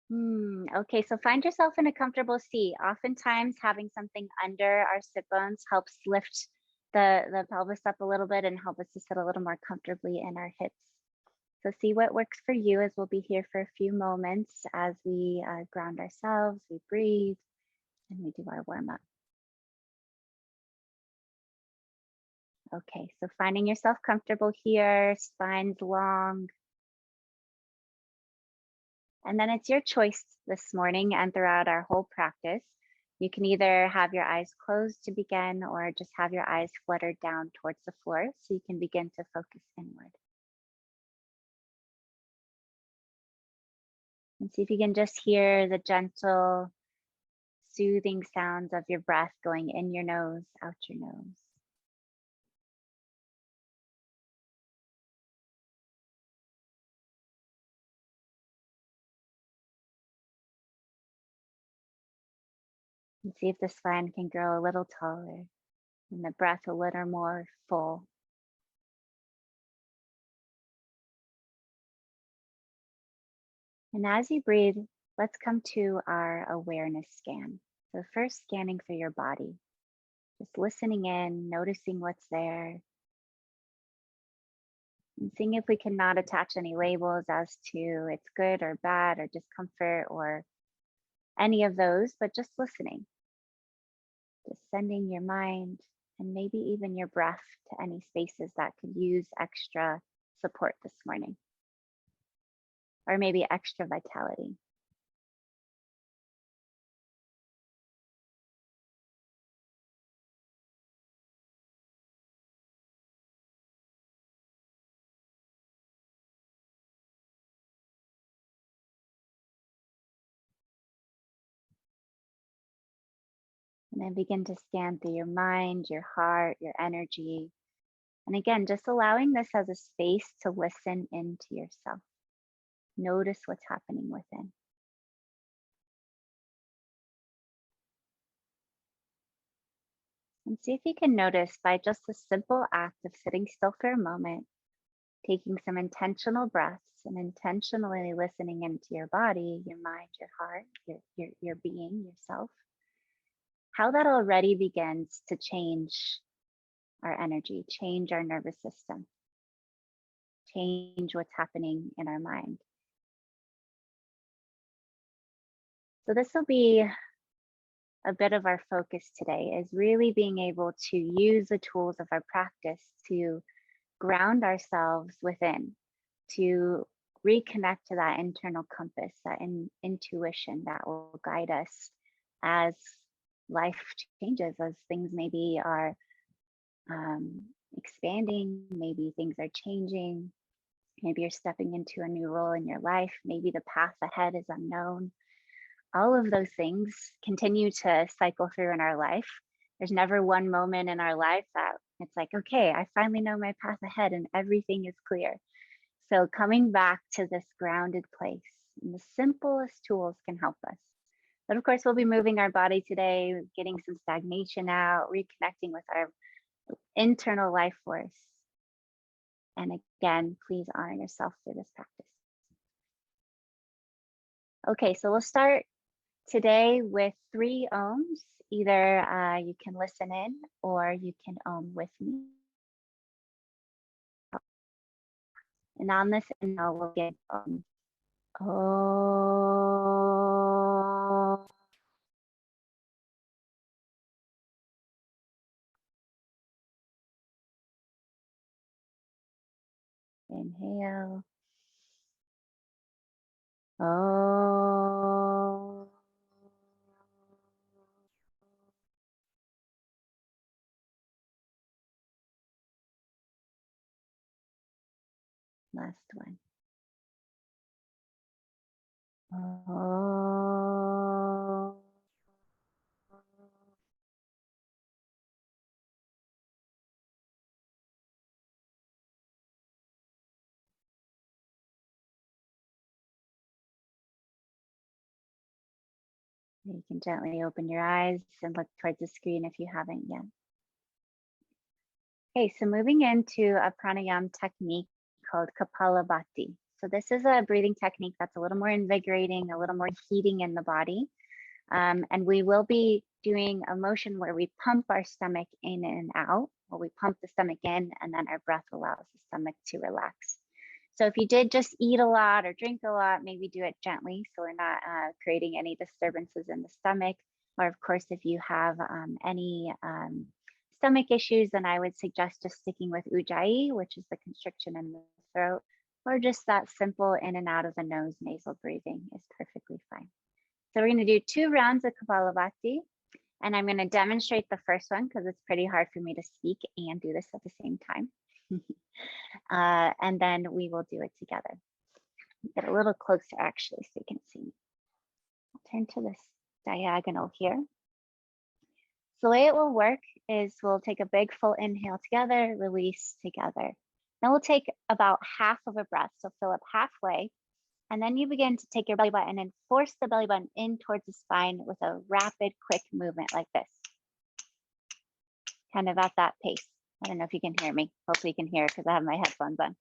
Okay, so find yourself in a comfortable seat. Oftentimes, having something under our sit bones helps lift the pelvis up a little bit and help us to sit a little more comfortably in our hips. So see what works for you as we'll be here for a few moments as we ground ourselves, we breathe, and we do our warm up. Okay, so finding yourself comfortable here, spine's long. And then it's your choice this morning and throughout our whole practice. You can either have your eyes closed to begin or just have your eyes fluttered down towards the floor so you can begin to focus inward. And see if you can just hear the gentle, soothing sounds of your breath going in your nose, out your nose. And see if the spine can grow a little taller and the breath a little more full. And as you breathe, let's come to our awareness scan. So first scanning through your body, just listening in, noticing what's there, and seeing if we cannot attach any labels as to it's good or bad or discomfort or any of those, but just listening. Just sending your mind and maybe even your breath to any spaces that could use extra support this morning, or maybe extra vitality. And then begin to scan through your mind, your heart, your energy. And again, just allowing this as a space to listen into yourself. Notice what's happening within. And see if you can notice by just the simple act of sitting still for a moment, taking some intentional breaths and intentionally listening into your body, your mind, your heart, your being, yourself, how that already begins to change our energy, change our nervous system, change what's happening in our mind. So this will be a bit of our focus today, is really being able to use the tools of our practice to ground ourselves within, to reconnect to that internal compass, that intuition that will guide us as life changes, as things maybe are expanding, maybe things are changing, maybe you're stepping into a new role in your life, maybe the path ahead is unknown. All of those things continue to cycle through in our life. There's never one moment in our life that it's like, okay, I finally know my path ahead and everything is clear. So coming back to this grounded place, and the simplest tools can help us. But of course, we'll be moving our body today, getting some stagnation out, reconnecting with our internal life force. And again, please honor yourself through this practice. Okay, so we'll start today with 3 ohms. Either you can listen in or you can ohm with me. And on this inhale, we'll get Oh. Inhale. Oh. Last one. Oh. You can gently open your eyes and look towards the screen if you haven't yet. Okay, so moving into a pranayama technique called Kapalabhati. So this is a breathing technique that's a little more invigorating, a little more heating in the body. And we will be doing a motion where we pump our stomach in and out, or we pump the stomach in, and then our breath allows the stomach to relax. So if you did just eat a lot or drink a lot, maybe do it gently so we're not creating any disturbances in the stomach. Or of course, if you have any stomach issues, then I would suggest just sticking with ujjayi, which is the constriction in the throat, or just that simple in and out of the nose nasal breathing is perfectly fine. So we're going to do 2 rounds of Kapalabhati, and I'm going to demonstrate the first one because it's pretty hard for me to speak and do this at the same time. And then we will do it together. Get a little closer actually so you can see me. I'll turn to this diagonal here. So the way it will work is we'll take a big full inhale together, release together. Then we'll take about half of a breath, so fill up halfway. And then you begin to take your belly button and force the belly button in towards the spine with a rapid, quick movement like this. Kind of at that pace. I don't know if you can hear me. Hopefully you can hear because I have my headphones on.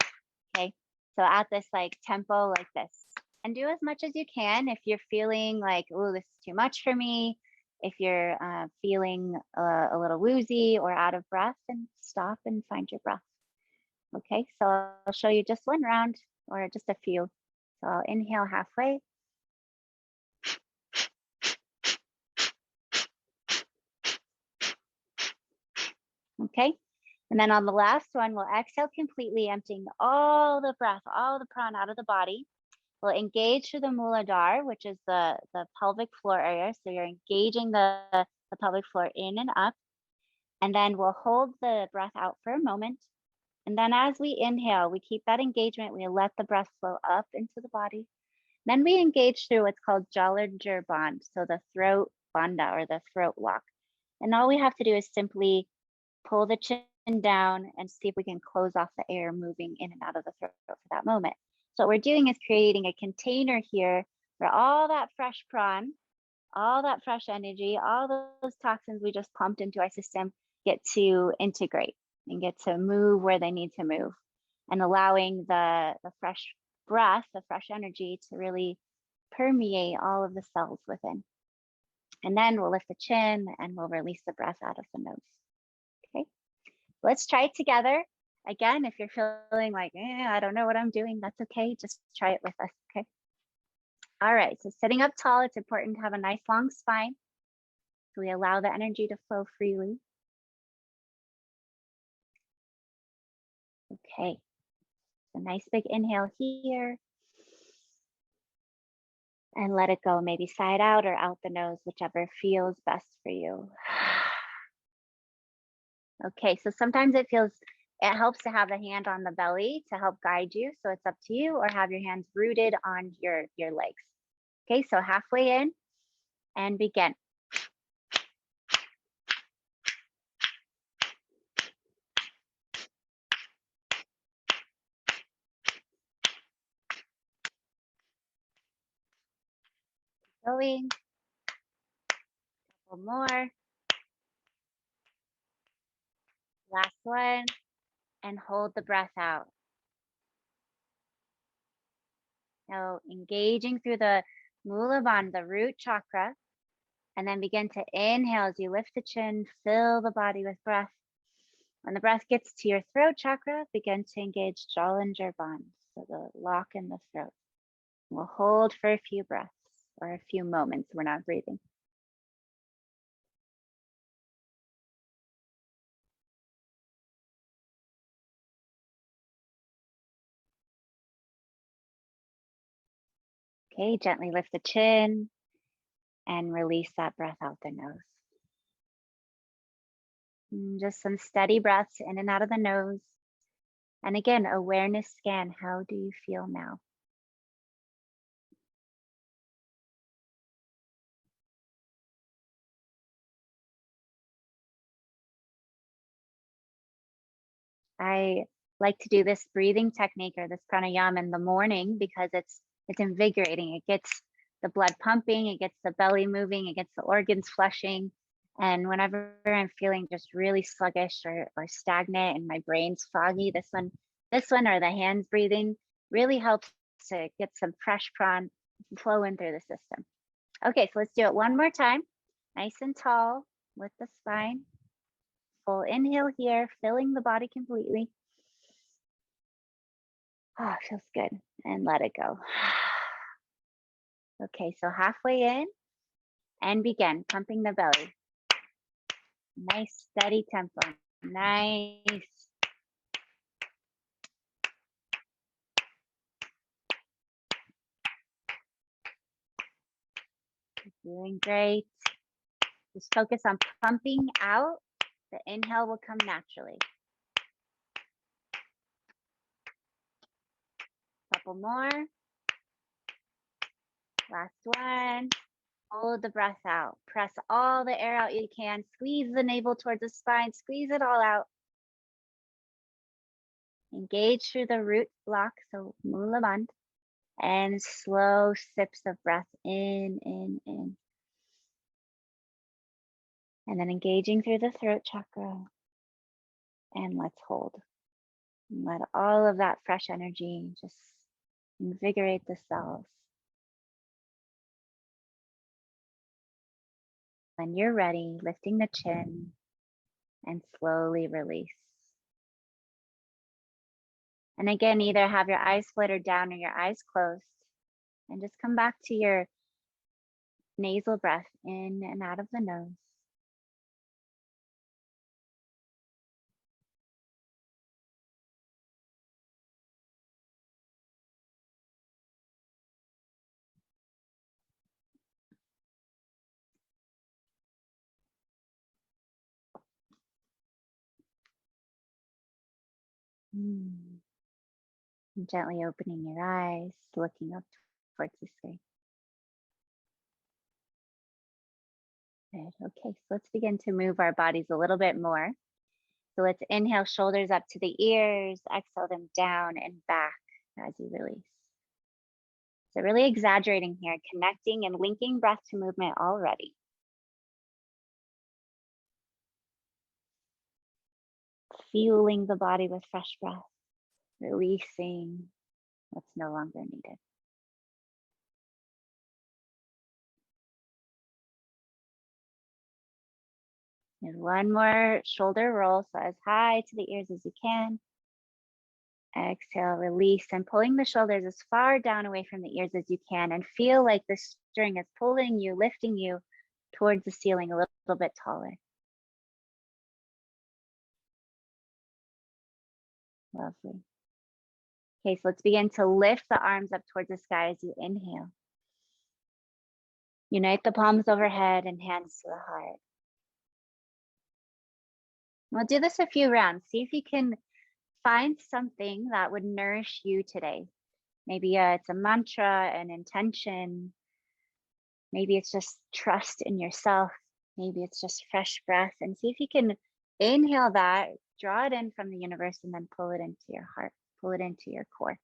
Okay, so at this like tempo like this. And do as much as you can. If you're feeling like, oh, this is too much for me, if you're feeling a little woozy or out of breath, then stop and find your breath. Okay, so I'll show you just one round or just a few. So I'll inhale halfway. Okay, and then on the last one, we'll exhale completely, emptying all the breath, all the prana out of the body. We'll engage through the Muladhara, which is the pelvic floor area. So you're engaging the pelvic floor in and up. And then we'll hold the breath out for a moment. And then as we inhale, we keep that engagement. We let the breath flow up into the body. Then we engage through what's called Jalandhar Band, so the throat bandha or the throat lock. And all we have to do is simply pull the chin down and see if we can close off the air moving in and out of the throat for that moment. So what we're doing is creating a container here where all that fresh pran, all that fresh energy, all those toxins we just pumped into our system get to integrate and get to move where they need to move, and allowing the fresh breath, the fresh energy to really permeate all of the cells within. And then we'll lift the chin and we'll release the breath out of the nose. Okay, let's try it together. Again, if you're feeling like, I don't know what I'm doing, that's okay. Just try it with us, okay? All right, so sitting up tall, it's important to have a nice long spine. So we allow the energy to flow freely. Okay, a nice big inhale here. And let it go, maybe side out or out the nose, whichever feels best for you. Okay, so sometimes it helps to have a hand on the belly to help guide you. So it's up to you, or have your hands rooted on your legs. Okay, so halfway in and begin. Going. Couple more. Last one. And hold the breath out. Now engaging through the Mula Bandha, the root chakra, and then begin to inhale as you lift the chin, fill the body with breath. When the breath gets to your throat chakra, begin to engage Jalandhar Band, so the lock in the throat. We'll hold for a few breaths or a few moments. We're not breathing. Okay, gently lift the chin and release that breath out the nose. And just some steady breaths in and out of the nose. And again, awareness scan. How do you feel now? I like to do this breathing technique or this pranayama in the morning because it's invigorating. It gets the blood pumping, it gets the belly moving, it gets the organs flushing. And whenever I'm feeling just really sluggish or stagnant and my brain's foggy, this one or the hands breathing really helps to get some fresh prana flowing through the system. Okay, so let's do it one more time. Nice and tall with the spine. Full inhale here, filling the body completely. Oh, feels good. And let it go. Okay, so halfway in and begin pumping the belly. Nice, steady tempo. Nice. Doing great. Just focus on pumping out. The inhale will come naturally. Couple more. Last one. Hold the breath out. Press all the air out you can. Squeeze the navel towards the spine. Squeeze it all out. Engage through the root block, so Mula Bandha. And slow sips of breath in. And then engaging through the throat chakra. And let's hold. And let all of that fresh energy just invigorate the cells. When you're ready, lifting the chin and slowly release. And again, either have your eyes fluttered down or your eyes closed. And just come back to your nasal breath in and out of the nose. And gently opening your eyes, looking up towards the sky. Good. Okay, so let's begin to move our bodies a little bit more. So let's inhale, shoulders up to the ears, exhale them down and back as you release. So really exaggerating here, connecting and linking breath to movement already. Fueling the body with fresh breath, releasing what's no longer needed. And one more shoulder roll, so as high to the ears as you can. Exhale, release, and pulling the shoulders as far down away from the ears as you can, and feel like the string is pulling you, lifting you towards the ceiling a little bit taller. Lovely. Okay, so let's begin to lift the arms up towards the sky as you inhale. Unite the palms overhead and hands to the heart. We'll do this a few rounds. See if you can find something that would nourish you today. Maybe it's a mantra, an intention. Maybe it's just trust in yourself. Maybe it's just fresh breath. And see if you can inhale that, draw it in from the universe, and then pull it into your heart, pull it into your core.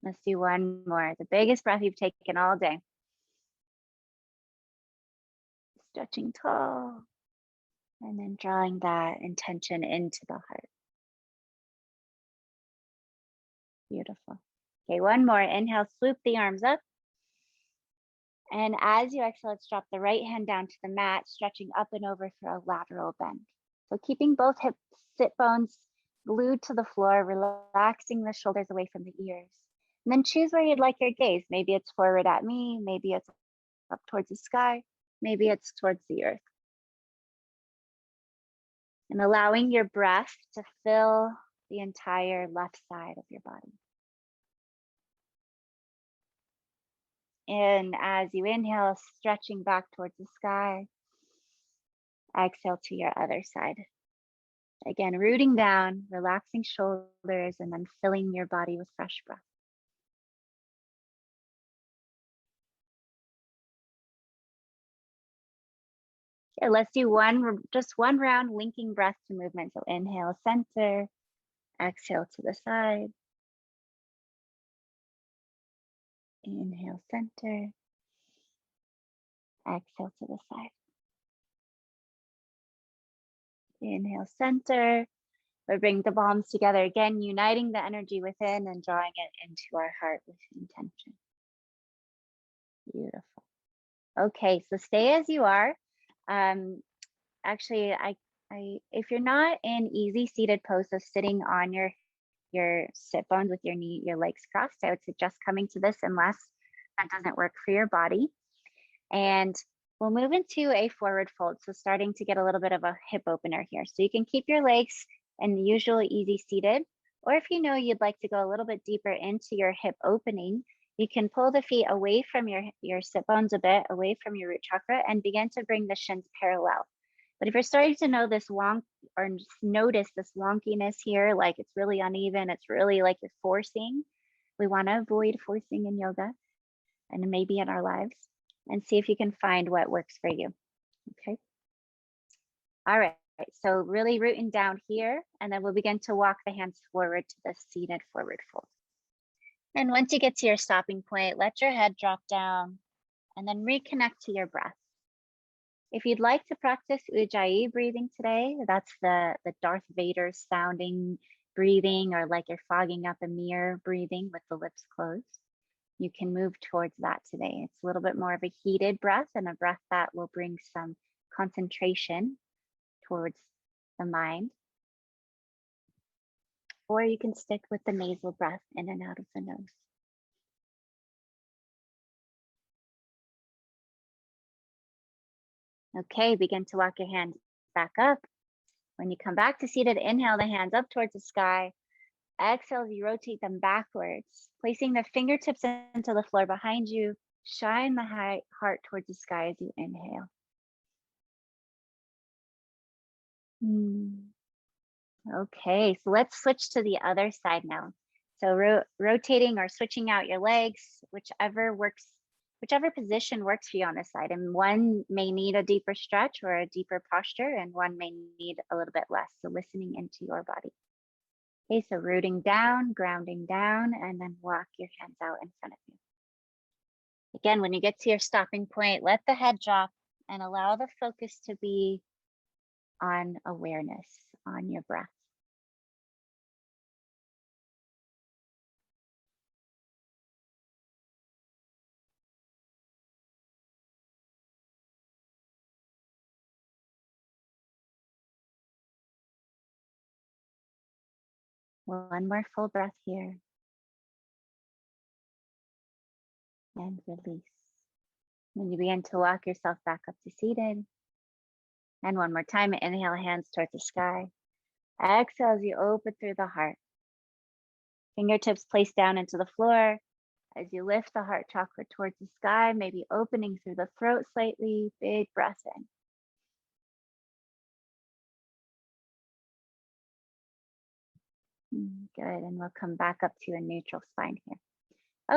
Let's do one more. The biggest breath you've taken all day. Stretching tall. And then drawing that intention into the heart. Beautiful. Okay, one more. Inhale, swoop the arms up. And as you exhale, let's drop the right hand down to the mat, stretching up and over for a lateral bend. So keeping both hip sit bones glued to the floor, relaxing the shoulders away from the ears. And then choose where you'd like your gaze. Maybe it's forward at me, maybe it's up towards the sky, maybe it's towards the earth. And allowing your breath to fill the entire left side of your body. And as you inhale, stretching back towards the sky, exhale to your other side. Again, rooting down, relaxing shoulders, and then filling your body with fresh breath. Okay, let's do just one round, linking breath to movement. So inhale, center, exhale to the side. Inhale, center, exhale to the side. Inhale, center. We bring the palms together again, uniting the energy within and drawing it into our heart with intention. Beautiful. Okay, so stay as you are. Actually, if you're not in easy seated pose, so sitting on your sit bones with your legs crossed, I would suggest coming to this unless that doesn't work for your body. And we'll move into a forward fold. So starting to get a little bit of a hip opener here. So you can keep your legs in the usual easy seated, or if you know you'd like to go a little bit deeper into your hip opening, you can pull the feet away from your sit bones a bit, away from your root chakra, and begin to bring the shins parallel. But if you're starting to know this or just notice this wonkiness here, like it's really uneven, it's really like you're forcing, we want to avoid forcing in yoga and maybe in our lives, and see if you can find what works for you. Okay. All right. So really rooting down here, and then we'll begin to walk the hands forward to the seated forward fold. And once you get to your stopping point, let your head drop down and then reconnect to your breath. If you'd like to practice Ujjayi breathing today, that's the Darth Vader sounding breathing, or like you're fogging up a mirror breathing with the lips closed, you can move towards that today. It's a little bit more of a heated breath, and a breath that will bring some concentration towards the mind. Or you can stick with the nasal breath in and out of the nose. Okay, begin to walk your hands back up. When you come back to seated, inhale the hands up towards the sky. Exhale as you rotate them backwards, placing the fingertips into the floor behind you. Shine the heart towards the sky as you inhale. Okay, so let's switch to the other side now. So rotating or switching out your legs, whichever position works for you on this side. And one may need a deeper stretch or a deeper posture, and one may need a little bit less. So listening into your body. Okay, so rooting down, grounding down, and then walk your hands out in front of you. Again, when you get to your stopping point, let the head drop and allow the focus to be on awareness, on your breath. One more full breath here. And release. When you begin to walk yourself back up to seated. And one more time, inhale, hands towards the sky. Exhale as you open through the heart. Fingertips placed down into the floor. As you lift the heart chakra towards the sky, maybe opening through the throat slightly, big breath in. Good, and we'll come back up to a neutral spine here.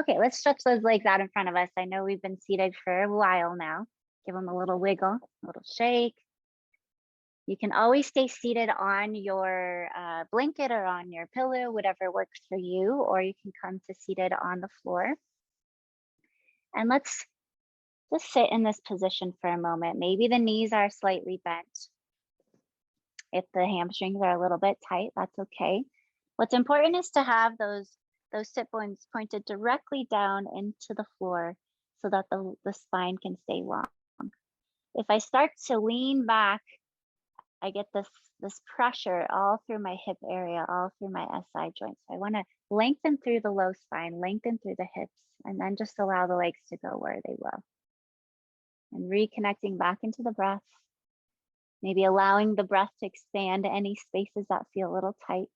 Okay, let's stretch those legs out in front of us. I know we've been seated for a while now. Give them a little wiggle, a little shake. You can always stay seated on your blanket or on your pillow, whatever works for you, or you can come to seated on the floor. And let's just sit in this position for a moment. Maybe the knees are slightly bent. If the hamstrings are a little bit tight, that's okay. What's important is to have those sit bones pointed directly down into the floor so that the spine can stay long. If I start to lean back, I get this pressure all through my hip area, all through my SI joints. So I want to lengthen through the low spine, lengthen through the hips, and then just allow the legs to go where they will. And reconnecting back into the breath, maybe allowing the breath to expand any spaces that feel a little tight.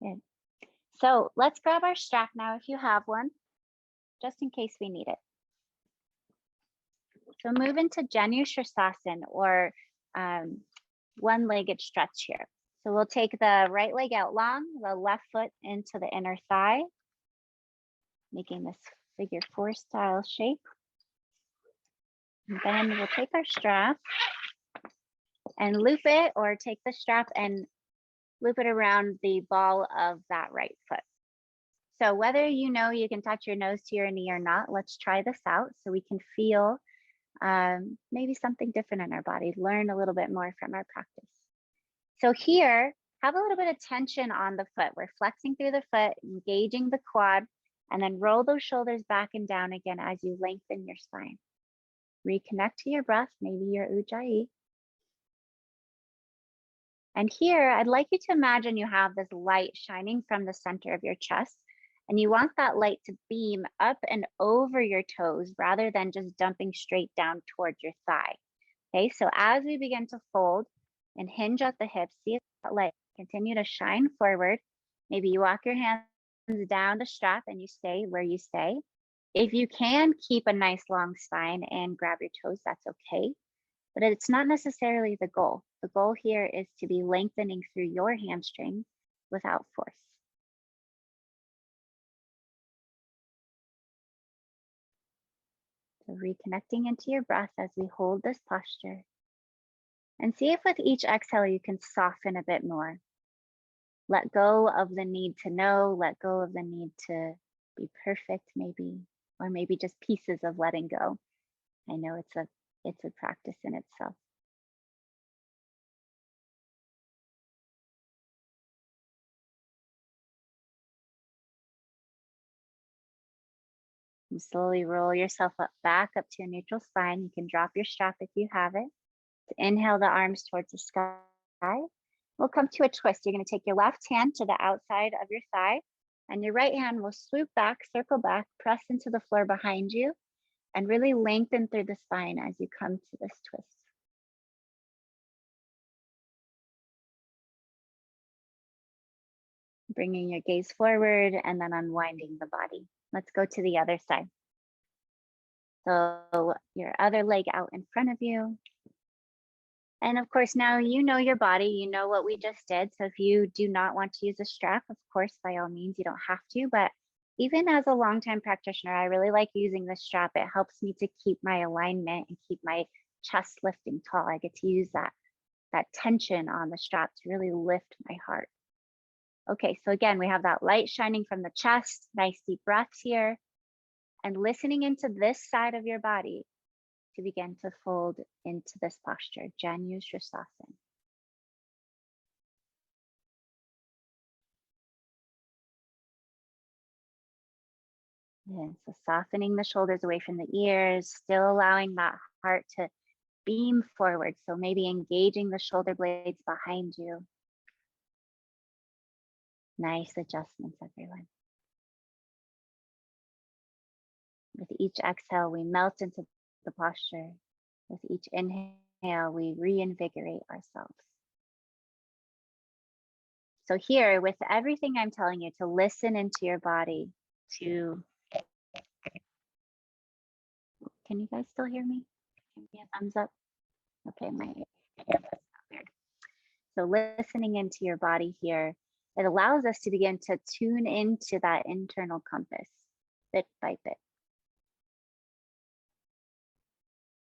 Good. So let's grab our strap now if you have one, just in case we need it. So move into Janu Sirsasana, or one-legged stretch here. So we'll take the right leg out long, the left foot into the inner thigh, making this figure 4 style shape. And then we'll take our strap and loop it, or take the strap and loop it around the ball of that right foot. So whether you know you can touch your nose to your knee or not, let's try this out so we can feel maybe something different in our body, learn a little bit more from our practice. So here, have a little bit of tension on the foot. We're flexing through the foot, engaging the quad, and then roll those shoulders back and down again as you lengthen your spine. Reconnect to your breath, maybe your ujjayi. And here, I'd like you to imagine you have this light shining from the center of your chest, and you want that light to beam up and over your toes rather than just dumping straight down towards your thigh. Okay, so as we begin to fold and hinge at the hips, see if that light continue to shine forward. Maybe you walk your hands down the strap and you stay where you stay. If you can keep a nice long spine and grab your toes, that's okay. But it's not necessarily the goal. The goal here is to be lengthening through your hamstrings without force. So reconnecting into your breath as we hold this posture. And see if with each exhale you can soften a bit more. Let go of the need to know, let go of the need to be perfect maybe, or maybe just pieces of letting go. I know it's a practice in itself. And slowly roll yourself back up to a neutral spine. You can drop your strap if you have it. Inhale the arms towards the sky. We'll come to a twist. You're going to take your left hand to the outside of your thigh, and your right hand will swoop back, circle back, press into the floor behind you, and really lengthen through the spine as you come to this twist. Bringing your gaze forward and then unwinding the body. Let's go to the other side. So your other leg out in front of you. And of course, now you know your body, you know what we just did. So if you do not want to use a strap, of course, by all means, you don't have to. But even as a longtime practitioner, I really like using the strap. It helps me to keep my alignment and keep my chest lifting tall. I get to use that tension on the strap to really lift my heart. Okay, so again, we have that light shining from the chest, nice deep breaths here, and listening into this side of your body to begin to fold into this posture, Janushirasana. And so softening the shoulders away from the ears, still allowing that heart to beam forward. So maybe engaging the shoulder blades behind you. Nice adjustments, everyone. With each exhale, we melt into the posture. With each inhale, we reinvigorate ourselves. So here, with everything I'm telling you, to listen into your body, to, can you guys still hear me? Give me a thumbs up. Okay, my earbuds not weird. So listening into your body here, it allows us to begin to tune into that internal compass bit by bit.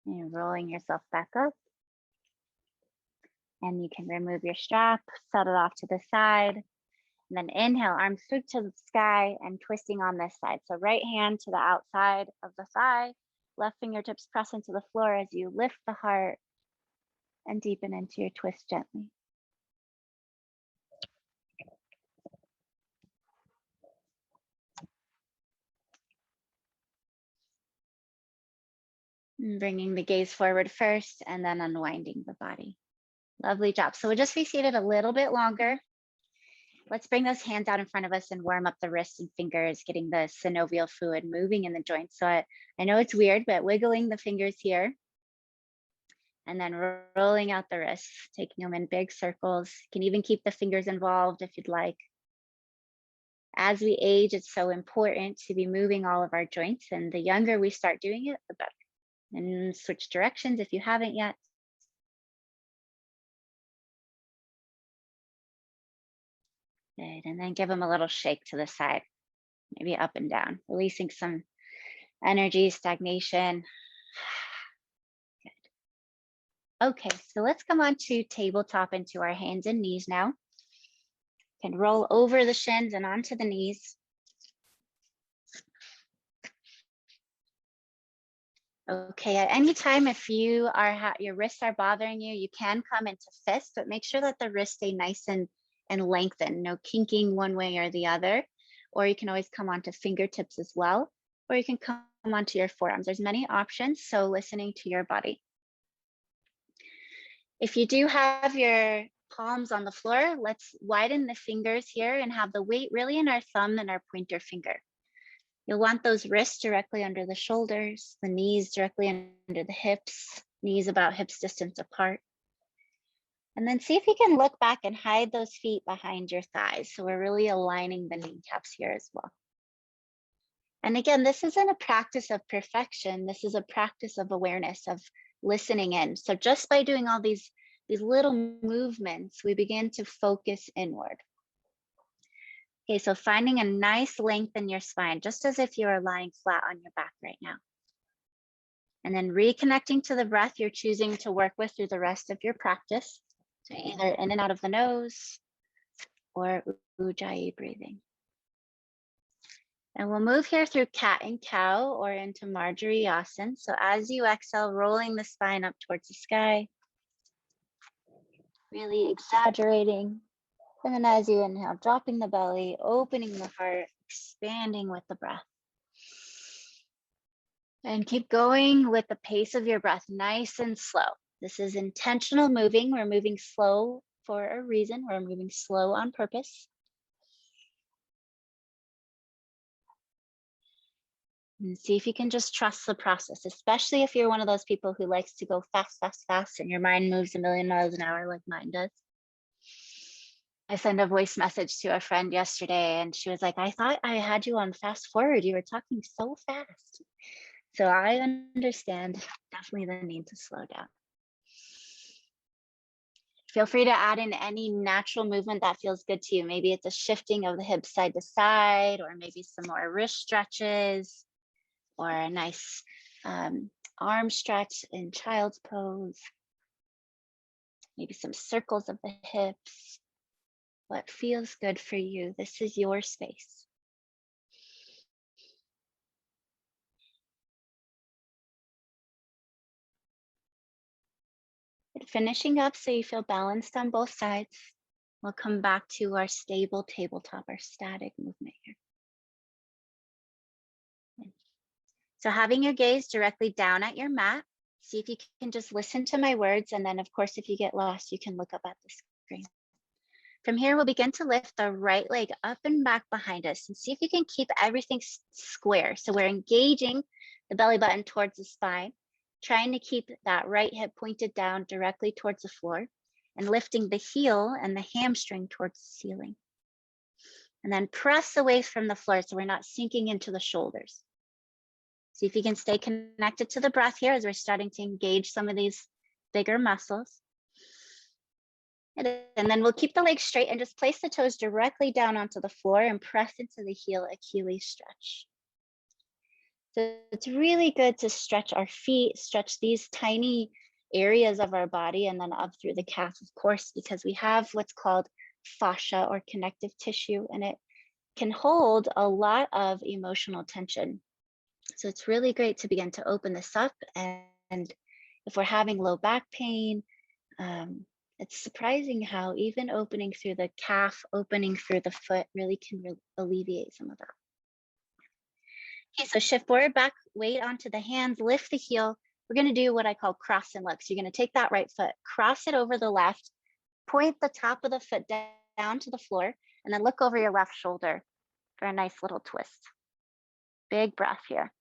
And rolling yourself back up. And you can remove your strap, set it off to the side. And then inhale, arms sweep to the sky and twisting on this side. So right hand to the outside of the thigh, left fingertips press into the floor as you lift the heart and deepen into your twist gently. And bringing the gaze forward first and then unwinding the body. Lovely job. So we'll just be seated a little bit longer. Let's bring those hands out in front of us and warm up the wrists and fingers, getting the synovial fluid moving in the joints. So I know it's weird, but wiggling the fingers here and then rolling out the wrists, taking them in big circles. You can even keep the fingers involved if you'd like. As we age, it's so important to be moving all of our joints, and the younger we start doing it, the better. And switch directions if you haven't yet. Good, and then give them a little shake to the side, maybe up and down, releasing some energy, stagnation. Good. Okay, so let's come on to tabletop into our hands and knees now. Can roll over the shins and onto the knees. Okay, at any time, if you are your wrists are bothering you, you can come into fist, but make sure that the wrists stay nice and lengthened, no kinking one way or the other. Or you can always come onto fingertips as well, or you can come onto your forearms. There's many options, so listening to your body. If you do have your palms on the floor, let's widen the fingers here and have the weight really in our thumb and our pointer finger. You'll want those wrists directly under the shoulders, the knees directly under the hips, knees about hips distance apart. And then see if you can look back and hide those feet behind your thighs. So we're really aligning the kneecaps here as well. And again, this isn't a practice of perfection. This is a practice of awareness, of listening in. So just by doing all these little movements, we begin to focus inward. Okay, so finding a nice length in your spine, just as if you are lying flat on your back right now. And then reconnecting to the breath you're choosing to work with through the rest of your practice. So either in and out of the nose or Ujjayi breathing. And we'll move here through cat and cow or into Marjariasana. So as you exhale, rolling the spine up towards the sky, really exaggerating. And then as you inhale, dropping the belly, opening the heart, expanding with the breath. And keep going with the pace of your breath, nice and slow. This is intentional moving. We're moving slow for a reason. We're moving slow on purpose. And see if you can just trust the process, especially if you're one of those people who likes to go fast, fast, fast, and your mind moves a million miles an hour like mine does. I sent a voice message to a friend yesterday and she was like, I thought I had you on fast forward. You were talking so fast. So I understand definitely the need to slow down. Feel free to add in any natural movement that feels good to you. Maybe it's a shifting of the hips side to side, or maybe some more wrist stretches, or a nice arm stretch in child's pose. Maybe some circles of the hips. What feels good for you? This is your space. And finishing up so you feel balanced on both sides. We'll come back to our stable tabletop, our static movement here. So having your gaze directly down at your mat, see if you can just listen to my words. And then of course, if you get lost, you can look up at the screen. From here, we'll begin to lift the right leg up and back behind us and see if you can keep everything square. So we're engaging the belly button towards the spine, trying to keep that right hip pointed down directly towards the floor and lifting the heel and the hamstring towards the ceiling. And then press away from the floor so we're not sinking into the shoulders. See if you can stay connected to the breath here as we're starting to engage some of these bigger muscles. And then we'll keep the legs straight and just place the toes directly down onto the floor and press into the heel Achilles stretch. So it's really good to stretch our feet, stretch these tiny areas of our body and then up through the calf, of course, because we have what's called fascia or connective tissue, and it can hold a lot of emotional tension. So it's really great to begin to open this up. And if we're having low back pain, it's surprising how even opening through the calf, opening through the foot really can alleviate some of that. Okay, so shift forward, back, weight onto the hands, lift the heel. We're gonna do what I call cross and look. So you're gonna take that right foot, cross it over the left, point the top of the foot down to the floor, and then look over your left shoulder for a nice little twist. Big breath here.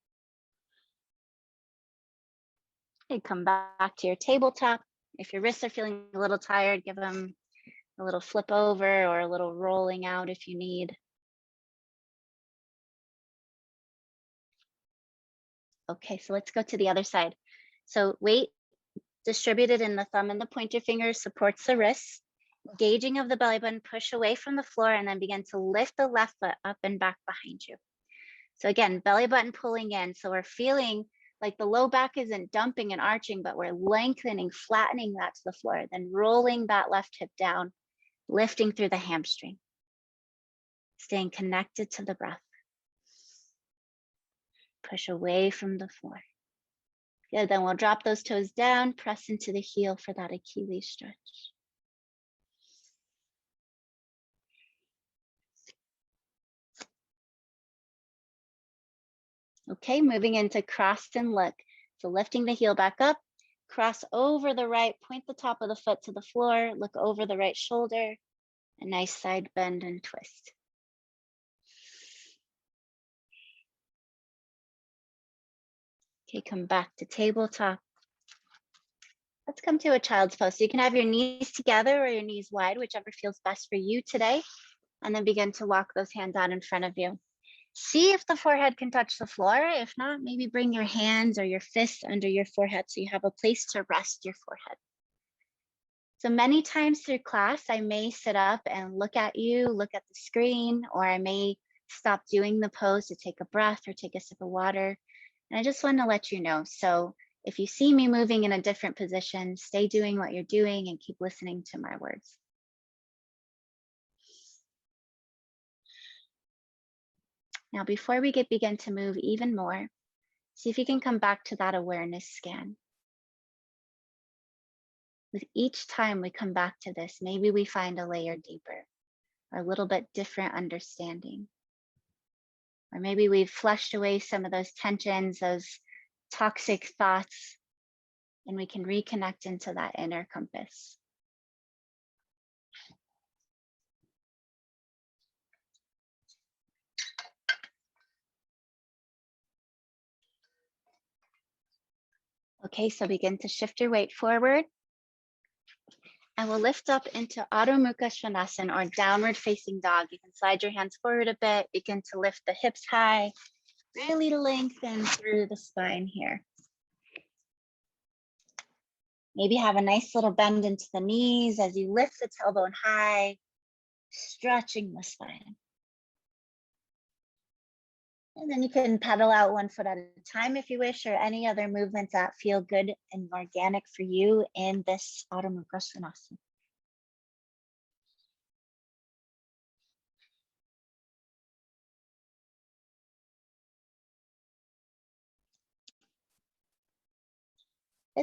Okay, come back to your tabletop. If your wrists are feeling a little tired, give them a little flip over or a little rolling out if you need. Okay, so let's go to the other side. So weight distributed in the thumb and the pointer fingers supports the wrists. Engaging of the belly button, push away from the floor and then begin to lift the left foot up and back behind you. So again, belly button pulling in. So we're feeling like the low back isn't dumping and arching, but we're lengthening, flattening that to the floor, then rolling that left hip down, lifting through the hamstring, staying connected to the breath. Push away from the floor. Good, then we'll drop those toes down, press into the heel for that Achilles stretch. Okay, moving into cross and look. So lifting the heel back up, cross over the right, point the top of the foot to the floor, look over the right shoulder, a nice side bend and twist. Okay, come back to tabletop. Let's come to a child's pose. So you can have your knees together or your knees wide, whichever feels best for you today. And then begin to walk those hands out in front of you. See if the forehead can touch the floor. If not, maybe bring your hands or your fists under your forehead so you have a place to rest your forehead. So many times through class, I may sit up and look at you, look at the screen, or I may stop doing the pose to take a breath or take a sip of water. And I just want to let you know. So if you see me moving in a different position, stay doing what you're doing and keep listening to my words. Now, before we begin to move even more, see if you can come back to that awareness scan. With each time we come back to this, maybe we find a layer deeper or a little bit different understanding. Or maybe we've flushed away some of those tensions, those toxic thoughts, and we can reconnect into that inner compass. Okay, so begin to shift your weight forward. And we'll lift up into Adho Mukha Svanasana, or downward facing dog. You can slide your hands forward a bit, begin to lift the hips high, really lengthen through the spine here. Maybe have a nice little bend into the knees as you lift the tailbone high, stretching the spine. And then you can pedal out one foot at a time if you wish, or any other movements that feel good and organic for you in this Adho Mukha Svanasana.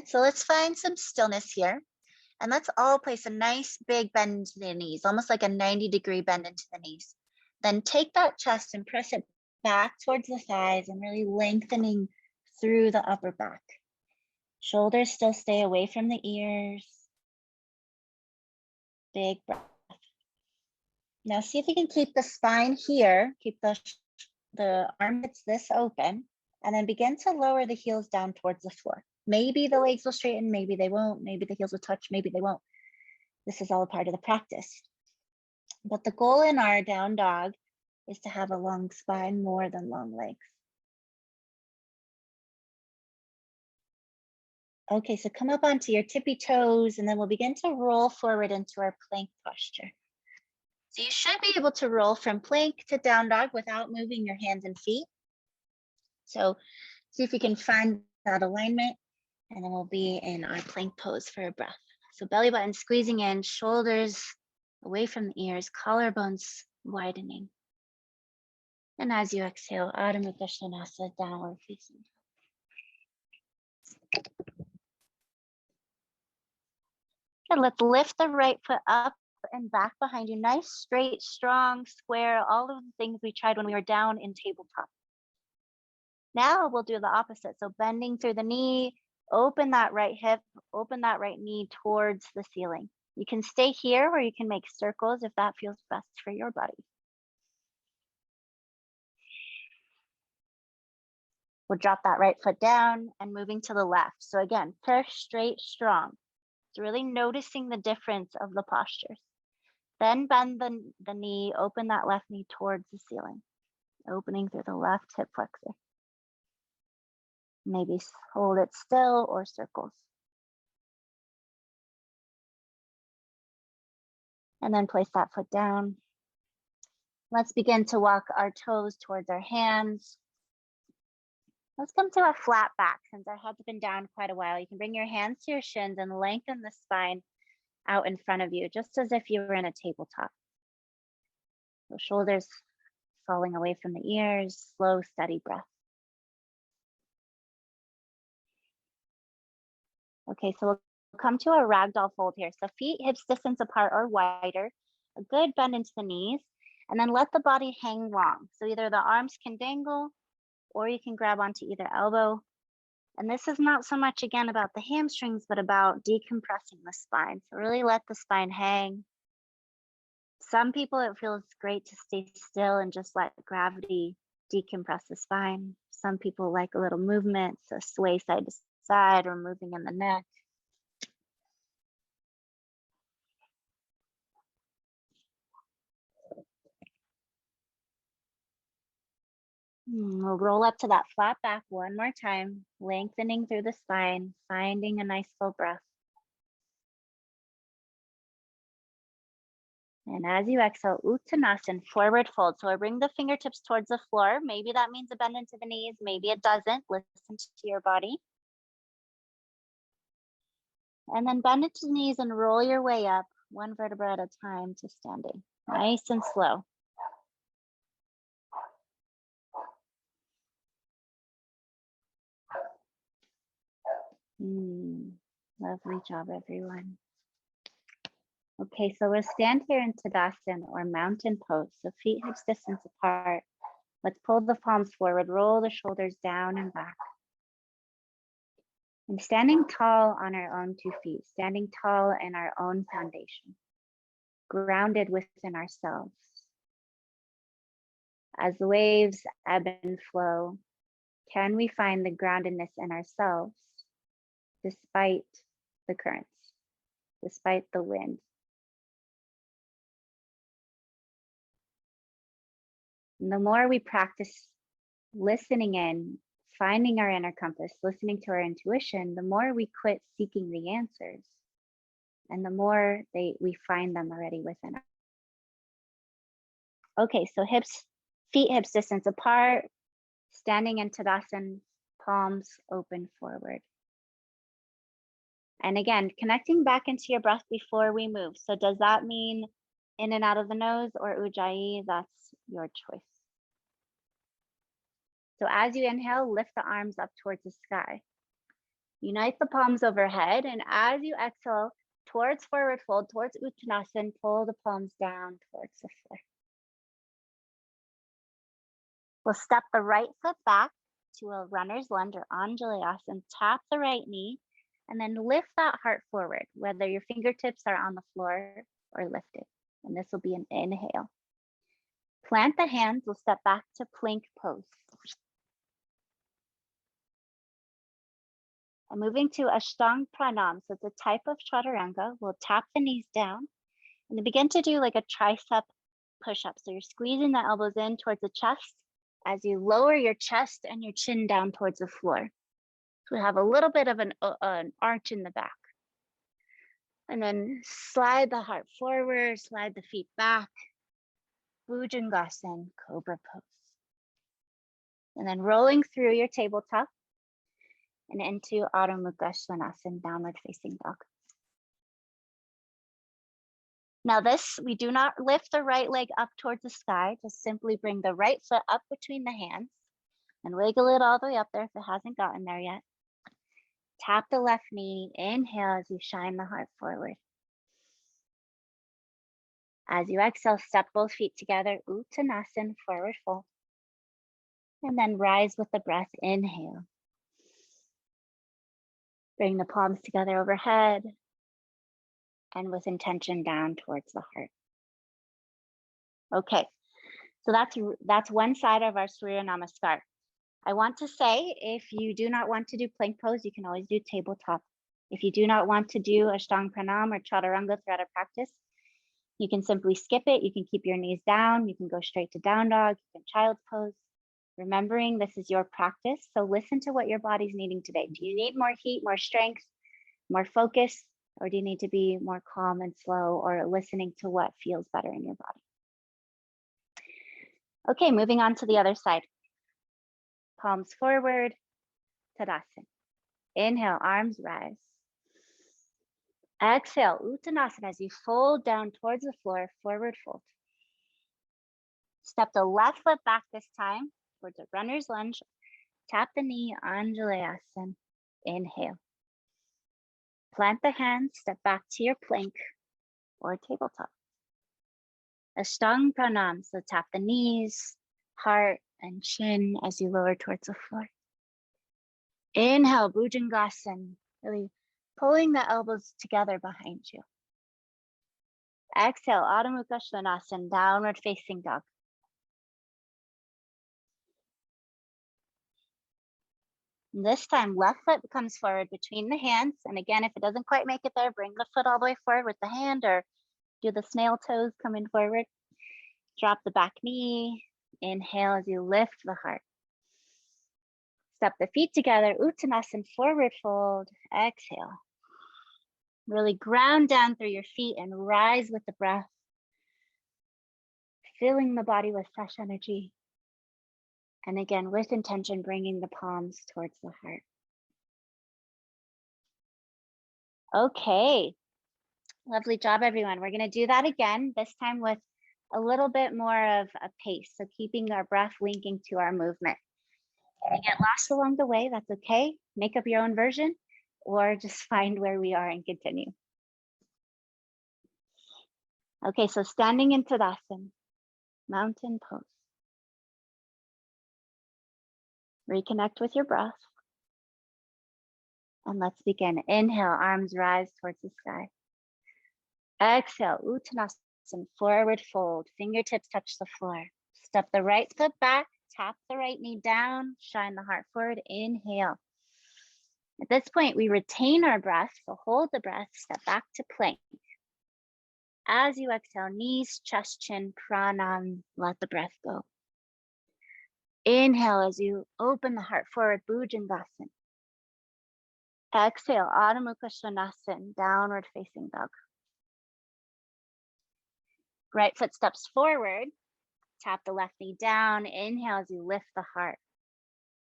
So let's find some stillness here. And let's all place a nice big bend into the knees, almost like a 90-degree bend into the knees. Then take that chest and press it back towards the thighs and really lengthening through the upper back. Shoulders still stay away from the ears. Big breath. Now see if you can keep the spine here, keep the armpits this open, and then begin to lower the heels down towards the floor. Maybe the legs will straighten, maybe they won't, maybe the heels will touch, maybe they won't. This is all a part of the practice. But the goal in our down dog is to have a long spine more than long legs. Okay, so come up onto your tippy toes, and then we'll begin to roll forward into our plank posture. So you should be able to roll from plank to down dog without moving your hands and feet. So see if you can find that alignment, and then we'll be in our plank pose for a breath. So belly button squeezing in, shoulders away from the ears, collarbones widening. And as you exhale, Adho Mukha Svanasana, downward facing. And let's lift the right foot up and back behind you. Nice, straight, strong, square, all of the things we tried when we were down in tabletop. Now we'll do the opposite. So bending through the knee, open that right hip, open that right knee towards the ceiling. You can stay here or you can make circles if that feels best for your body. We'll drop that right foot down and moving to the left. So again, push straight, strong. So really noticing the difference of the postures. Then bend the knee, open that left knee towards the ceiling, opening through the left hip flexor. Maybe hold it still or circles. And then place that foot down. Let's begin to walk our toes towards our hands. Let's come to a flat back since our head's been down quite a while. You can bring your hands to your shins and lengthen the spine out in front of you, just as if you were in a tabletop. So shoulders falling away from the ears, slow, steady breath. Okay, so we'll come to a ragdoll fold here. So feet hips distance apart or wider, a good bend into the knees, and then let the body hang long. So either the arms can dangle or you can grab onto either elbow. And this is not so much, again, about the hamstrings, but about decompressing the spine. So really let the spine hang. Some people, it feels great to stay still and just let gravity decompress the spine. Some people like a little movement, so sway side to side or moving in the neck. We'll roll up to that flat back one more time, lengthening through the spine, finding a nice full breath. And as you exhale, Uttanasana, forward fold. So I bring the fingertips towards the floor. Maybe that means a bend into the knees. Maybe it doesn't. Listen to your body. And then bend into the knees and roll your way up, one vertebra at a time, to standing. Nice and slow. Lovely job, everyone. Okay, so we'll stand here in Tadasana or mountain pose. So feet hips distance apart. Let's pull the palms forward, roll the shoulders down and back. And standing tall on our own 2 feet, standing tall in our own foundation, grounded within ourselves. As the waves ebb and flow, can we find the groundedness in ourselves despite the currents, despite the wind? And the more we practice listening in, finding our inner compass, listening to our intuition, the more we quit seeking the answers and the more we find them already within us. Okay, so feet hips distance apart, standing in Tadasana, palms open forward. And again, connecting back into your breath before we move. So does that mean in and out of the nose or ujjayi? That's your choice. So as you inhale, lift the arms up towards the sky. Unite the palms overhead, and as you exhale, towards forward fold, towards Uttanasana, pull the palms down towards the floor. We'll step the right foot back to a runner's lunge or Anjalayasana, tap the right knee, and then lift that heart forward, whether your fingertips are on the floor or lifted. And this will be an inhale. Plant the hands, we'll step back to plank pose. And moving to Ashtanga pranayama, so it's a type of chaturanga. We'll tap the knees down and then begin to do like a tricep push-up. So you're squeezing the elbows in towards the chest as you lower your chest and your chin down towards the floor. So we have a little bit of an arch in the back. And then slide the heart forward, slide the feet back. Bhujangasana, cobra pose. And then rolling through your tabletop and into Adho Mukha Svanasana, downward facing dog. Now this, we do not lift the right leg up towards the sky, just simply bring the right foot up between the hands and wiggle it all the way up there if it hasn't gotten there yet. Tap the left knee, inhale as you shine the heart forward. As you exhale, step both feet together, Uttanasana, forward fold. And then rise with the breath, inhale. Bring the palms together overhead and with intention down towards the heart. Okay, so that's one side of our Surya Namaskar. I want to say, if you do not want to do plank pose, you can always do tabletop. If you do not want to do Ashtanga pranayama or chaturanga throughout our practice, you can simply skip it. You can keep your knees down. You can go straight to down dog. You can child's pose. Remembering this is your practice, so listen to what your body's needing today. Do you need more heat, more strength, more focus, or do you need to be more calm and slow, or listening to what feels better in your body? Okay, moving on to the other side. Palms forward, Tadasana. Inhale, arms rise. Exhale, Uttanasana, as you fold down towards the floor, forward fold. Step the left foot back this time towards a runner's lunge. Tap the knee, Anjalayasana. Inhale. Plant the hands, step back to your plank or tabletop. Ashtanga pranam, so tap the knees, heart, and chin as you lower towards the floor. Inhale, Bhujangasana, really pulling the elbows together behind you. Exhale, Adho Mukha Svanasana, downward facing dog. And this time, left foot comes forward between the hands. And again, if it doesn't quite make it there, bring the foot all the way forward with the hand or do the snail toes coming forward. Drop the back knee. Inhale as you lift the heart. Step the feet together, Uttanasana, forward fold. Exhale. Really ground down through your feet and rise with the breath. Filling the body with fresh energy. And again, with intention, bringing the palms towards the heart. Okay, lovely job, everyone. We're gonna do that again, this time with a little bit more of a pace. So keeping our breath linking to our movement. If you get lost along the way, that's okay. Make up your own version or just find where we are and continue. Okay, so standing in Tadasana, mountain pose. Reconnect with your breath. And let's begin. Inhale, arms rise towards the sky. Exhale, Uttanasana, forward fold. Fingertips touch the floor. Step the right foot back, tap the right knee down, shine the heart forward. Inhale. At this point, we retain our breath, so hold the breath, step back to plank. As you exhale, knees, chest, chin, pranam, let the breath go. Inhale as you open the heart forward, Bhujangasana. Exhale, Adho Mukha Svanasana, downward facing dog. Right foot steps forward, tap the left knee down. Inhale as you lift the heart.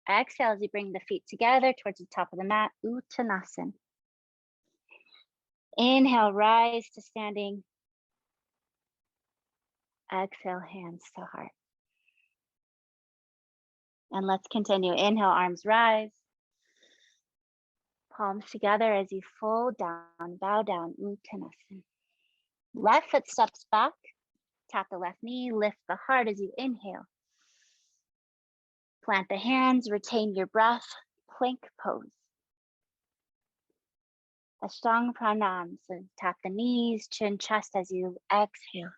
Exhale as you bring the feet together towards the top of the mat, Uttanasana. Inhale, rise to standing. Exhale, hands to heart. And let's continue. Inhale, arms rise. Palms together as you fold down, bow down, Uttanasana. Left foot steps back. Tap the left knee, lift the heart as you inhale. Plant the hands, retain your breath, plank pose. Ashtanga pranam, so tap the knees, chin, chest as you exhale.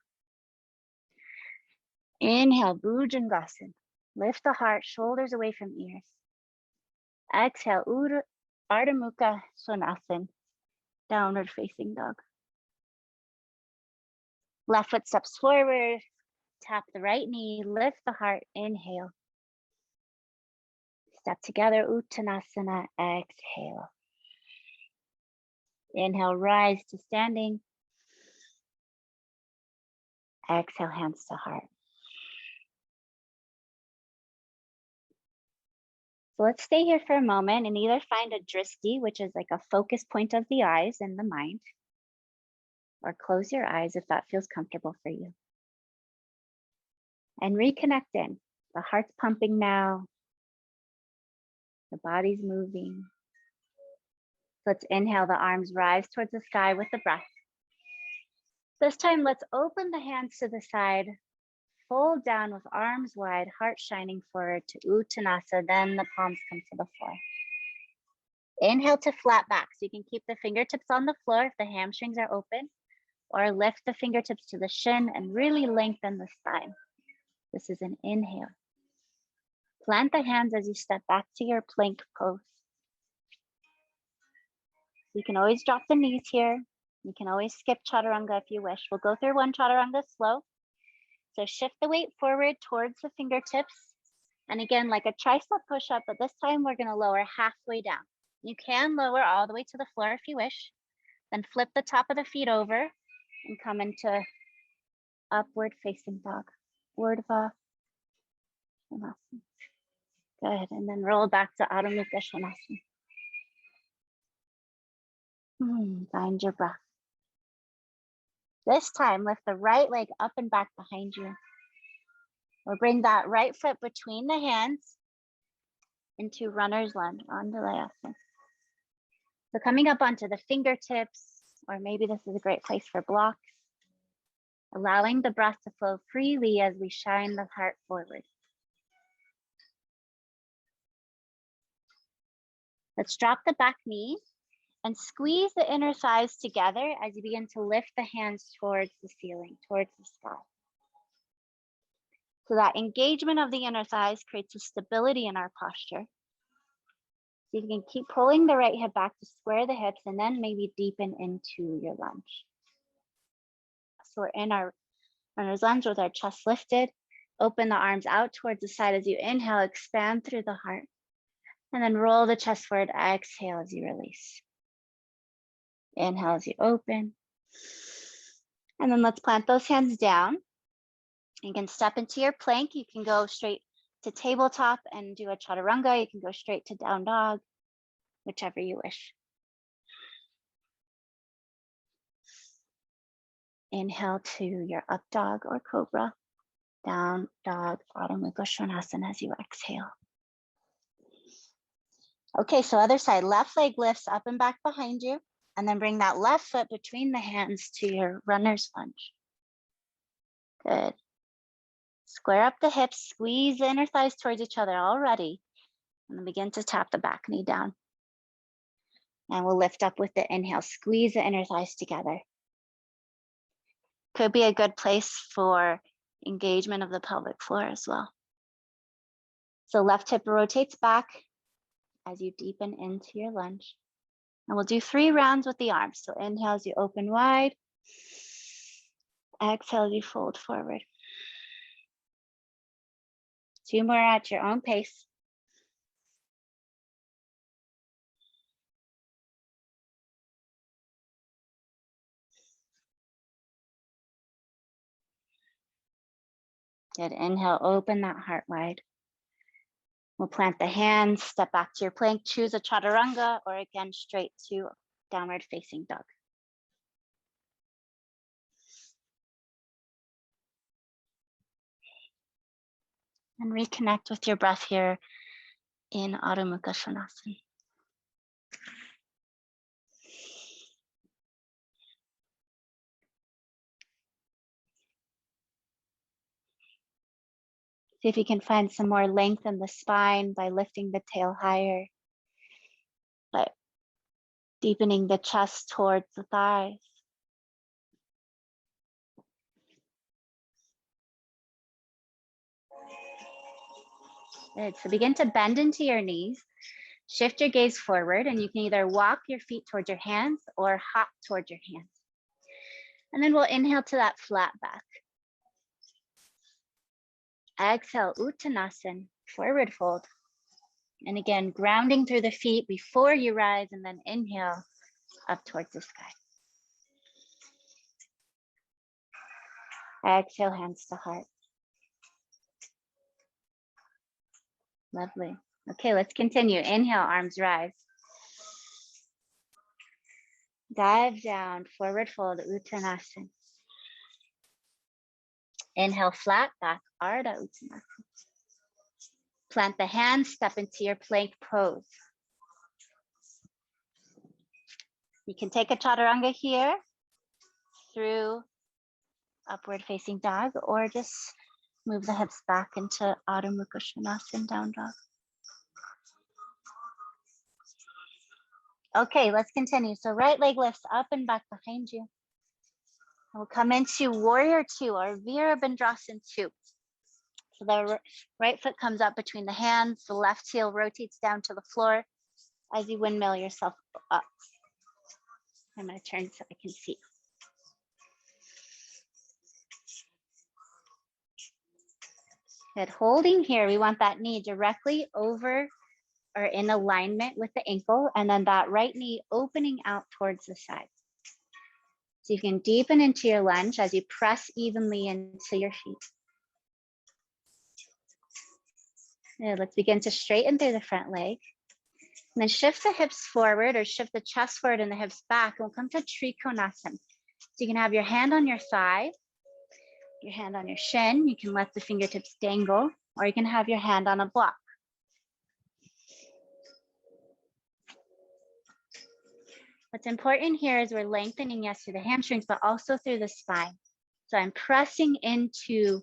Inhale, Bhujangasana. Lift the heart, shoulders away from ears. Exhale, Adho Mukha Svanasana, downward facing dog. Left foot steps forward, tap the right knee, lift the heart, inhale. Step together, Uttanasana, exhale. Inhale, rise to standing. Exhale, hands to heart. So let's stay here for a moment and either find a dristi, which is like a focus point of the eyes and the mind, or close your eyes if that feels comfortable for you. And reconnect in. The heart's pumping now. The body's moving. Let's inhale, the arms rise towards the sky with the breath. This time, let's open the hands to the side, fold down with arms wide, heart shining forward to Uttanasana, then the palms come to the floor. Inhale to flat back, so you can keep the fingertips on the floor if the hamstrings are open, or lift the fingertips to the shin and really lengthen the spine. This is an inhale. Plant the hands as you step back to your plank pose. You can always drop the knees here. You can always skip chaturanga if you wish. We'll go through one chaturanga slow. So shift the weight forward towards the fingertips. And again, like a tricep push-up, but this time we're gonna lower halfway down. You can lower all the way to the floor if you wish. Then flip the top of the feet over and come into upward facing dog. Urdhva Svanasana. Good, and then roll back to Adho Mukha Svanasana. Find your breath. This time, lift the right leg up and back behind you. We'll bring that right foot between the hands into runner's lunge, Andalayasana. So coming up onto the fingertips, or maybe this is a great place for blocks, allowing the breath to flow freely as we shine the heart forward. Let's drop the back knee and squeeze the inner thighs together as you begin to lift the hands towards the ceiling, towards the sky. So that engagement of the inner thighs creates a stability in our posture. So you can keep pulling the right hip back to square the hips and then maybe deepen into your lunge. So we're in our runner's lunge with our chest lifted. Open the arms out towards the side as you inhale, expand through the heart. And then roll the chest forward, exhale as you release. Inhale as you open. And then let's plant those hands down. You can step into your plank. You can go straight to tabletop and do a chaturanga. You can go straight to down dog, whichever you wish. Inhale to your up dog or cobra. Down dog, Adho Mukha Svanasana as you exhale. Okay, so other side, left leg lifts up and back behind you, and then bring that left foot between the hands to your runner's lunge. Good. Square up the hips, squeeze the inner thighs towards each other already, and then begin to tap the back knee down. And we'll lift up with the inhale, squeeze the inner thighs together. Could be a good place for engagement of the pelvic floor as well. So left hip rotates back as you deepen into your lunge. And we'll do 3 rounds with the arms. So inhale as you open wide. Exhale as you fold forward. 2 more at your own pace. Good. Inhale, open that heart wide. We'll plant the hands, step back to your plank, choose a chaturanga, or again, straight to downward facing dog. And reconnect with your breath here in Adho Mukha Svanasana. See if you can find some more length in the spine by lifting the tail higher, but deepening the chest towards the thighs. Good. So begin to bend into your knees. Shift your gaze forward, and you can either walk your feet towards your hands or hop towards your hands. And then we'll inhale to that flat back. Exhale, Uttanasana, forward fold. And again, grounding through the feet before you rise, and then inhale up towards the sky. Exhale, hands to heart. Lovely. Okay, let's continue. Inhale, arms rise. Dive down, forward fold, Uttanasana. Inhale, flat back, Ardha Uttanasana. Plant the hands, step into your plank pose. You can take a chaturanga here through upward facing dog, or just move the hips back into Adho Mukha Svanasana, down dog. Okay, let's continue. So right leg lifts up and back behind you. We'll come into warrior 2 or Virabhadrasana 2. So the right foot comes up between the hands, the left heel rotates down to the floor as you windmill yourself up. I'm going to turn so I can see. Good. Holding here, we want that knee directly over or in alignment with the ankle, and then that right knee opening out towards the side. So you can deepen into your lunge as you press evenly into your feet. Now let's begin to straighten through the front leg. And then shift the hips forward or shift the chest forward and the hips back. And we'll come to Trikonasana. So you can have your hand on your thigh, your hand on your shin. You can let the fingertips dangle, or you can have your hand on a block. What's important here is we're lengthening, yes, through the hamstrings, but also through the spine. So I'm pressing into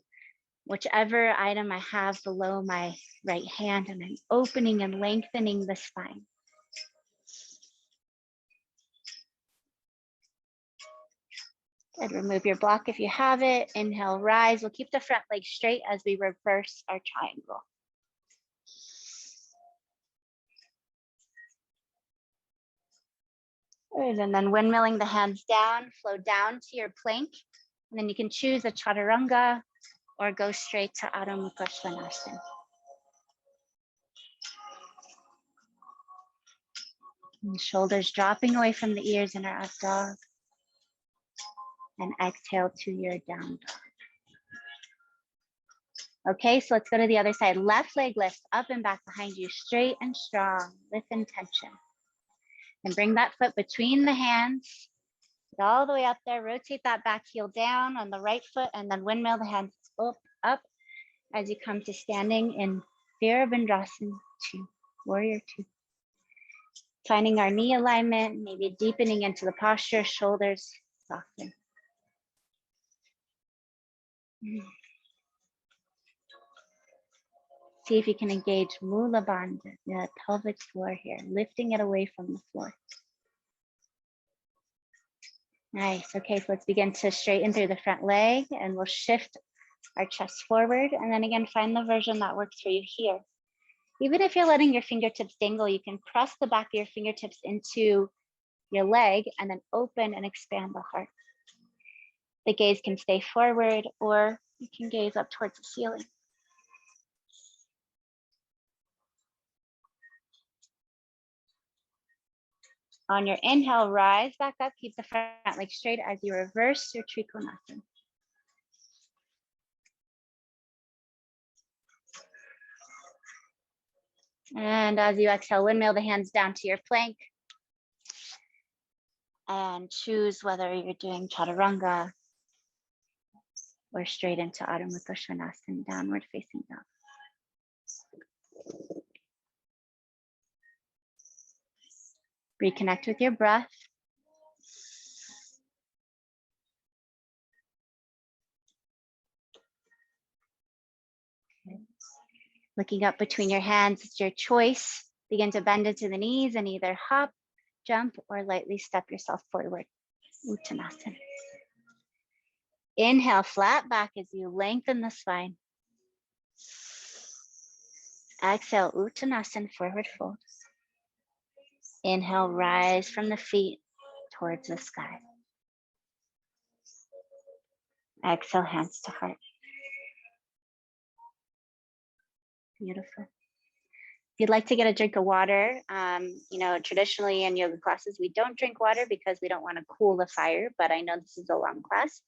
whichever item I have below my right hand, and I'm opening and lengthening the spine. Good, remove your block if you have it. Inhale, rise. We'll keep the front leg straight as we reverse our triangle. Good, and then windmilling the hands down, flow down to your plank. And then you can choose a chaturanga or go straight to Adho Mukha Svanasana. And shoulders dropping away from the ears in our up dog. And exhale to your down dog. Okay, so let's go to the other side. Left leg lifts up and back behind you, straight and strong with intention. And bring that foot between the hands, get all the way up there. Rotate that back heel down on the right foot, and then windmill the hands up as you come to standing in Virabhadrasana 2, Warrior 2. Finding our knee alignment, maybe deepening into the posture, shoulders soften. See if you can engage Mula Bandha, the pelvic floor here, lifting it away from the floor. Nice. Okay, so let's begin to straighten through the front leg, and we'll shift our chest forward. And then again, find the version that works for you here. Even if you're letting your fingertips dangle, you can press the back of your fingertips into your leg and then open and expand the heart. The gaze can stay forward, or you can gaze up towards the ceiling. On your inhale, rise back up, keep the front leg straight as you reverse your Trikonasana. And as you exhale, windmill the hands down to your plank. And choose whether you're doing chaturanga or straight into Adho Mukha Svanasana, downward facing dog. Reconnect with your breath. Okay. Looking up between your hands, it's your choice. Begin to bend into the knees and either hop, jump, or lightly step yourself forward. Uttanasana. Inhale, flat back as you lengthen the spine. Exhale, Uttanasana, forward fold. Inhale, rise from the feet towards the sky. Exhale, hands to heart. Beautiful. If you'd like to get a drink of water, traditionally in yoga classes, we don't drink water because we don't want to cool the fire, but I know this is a long class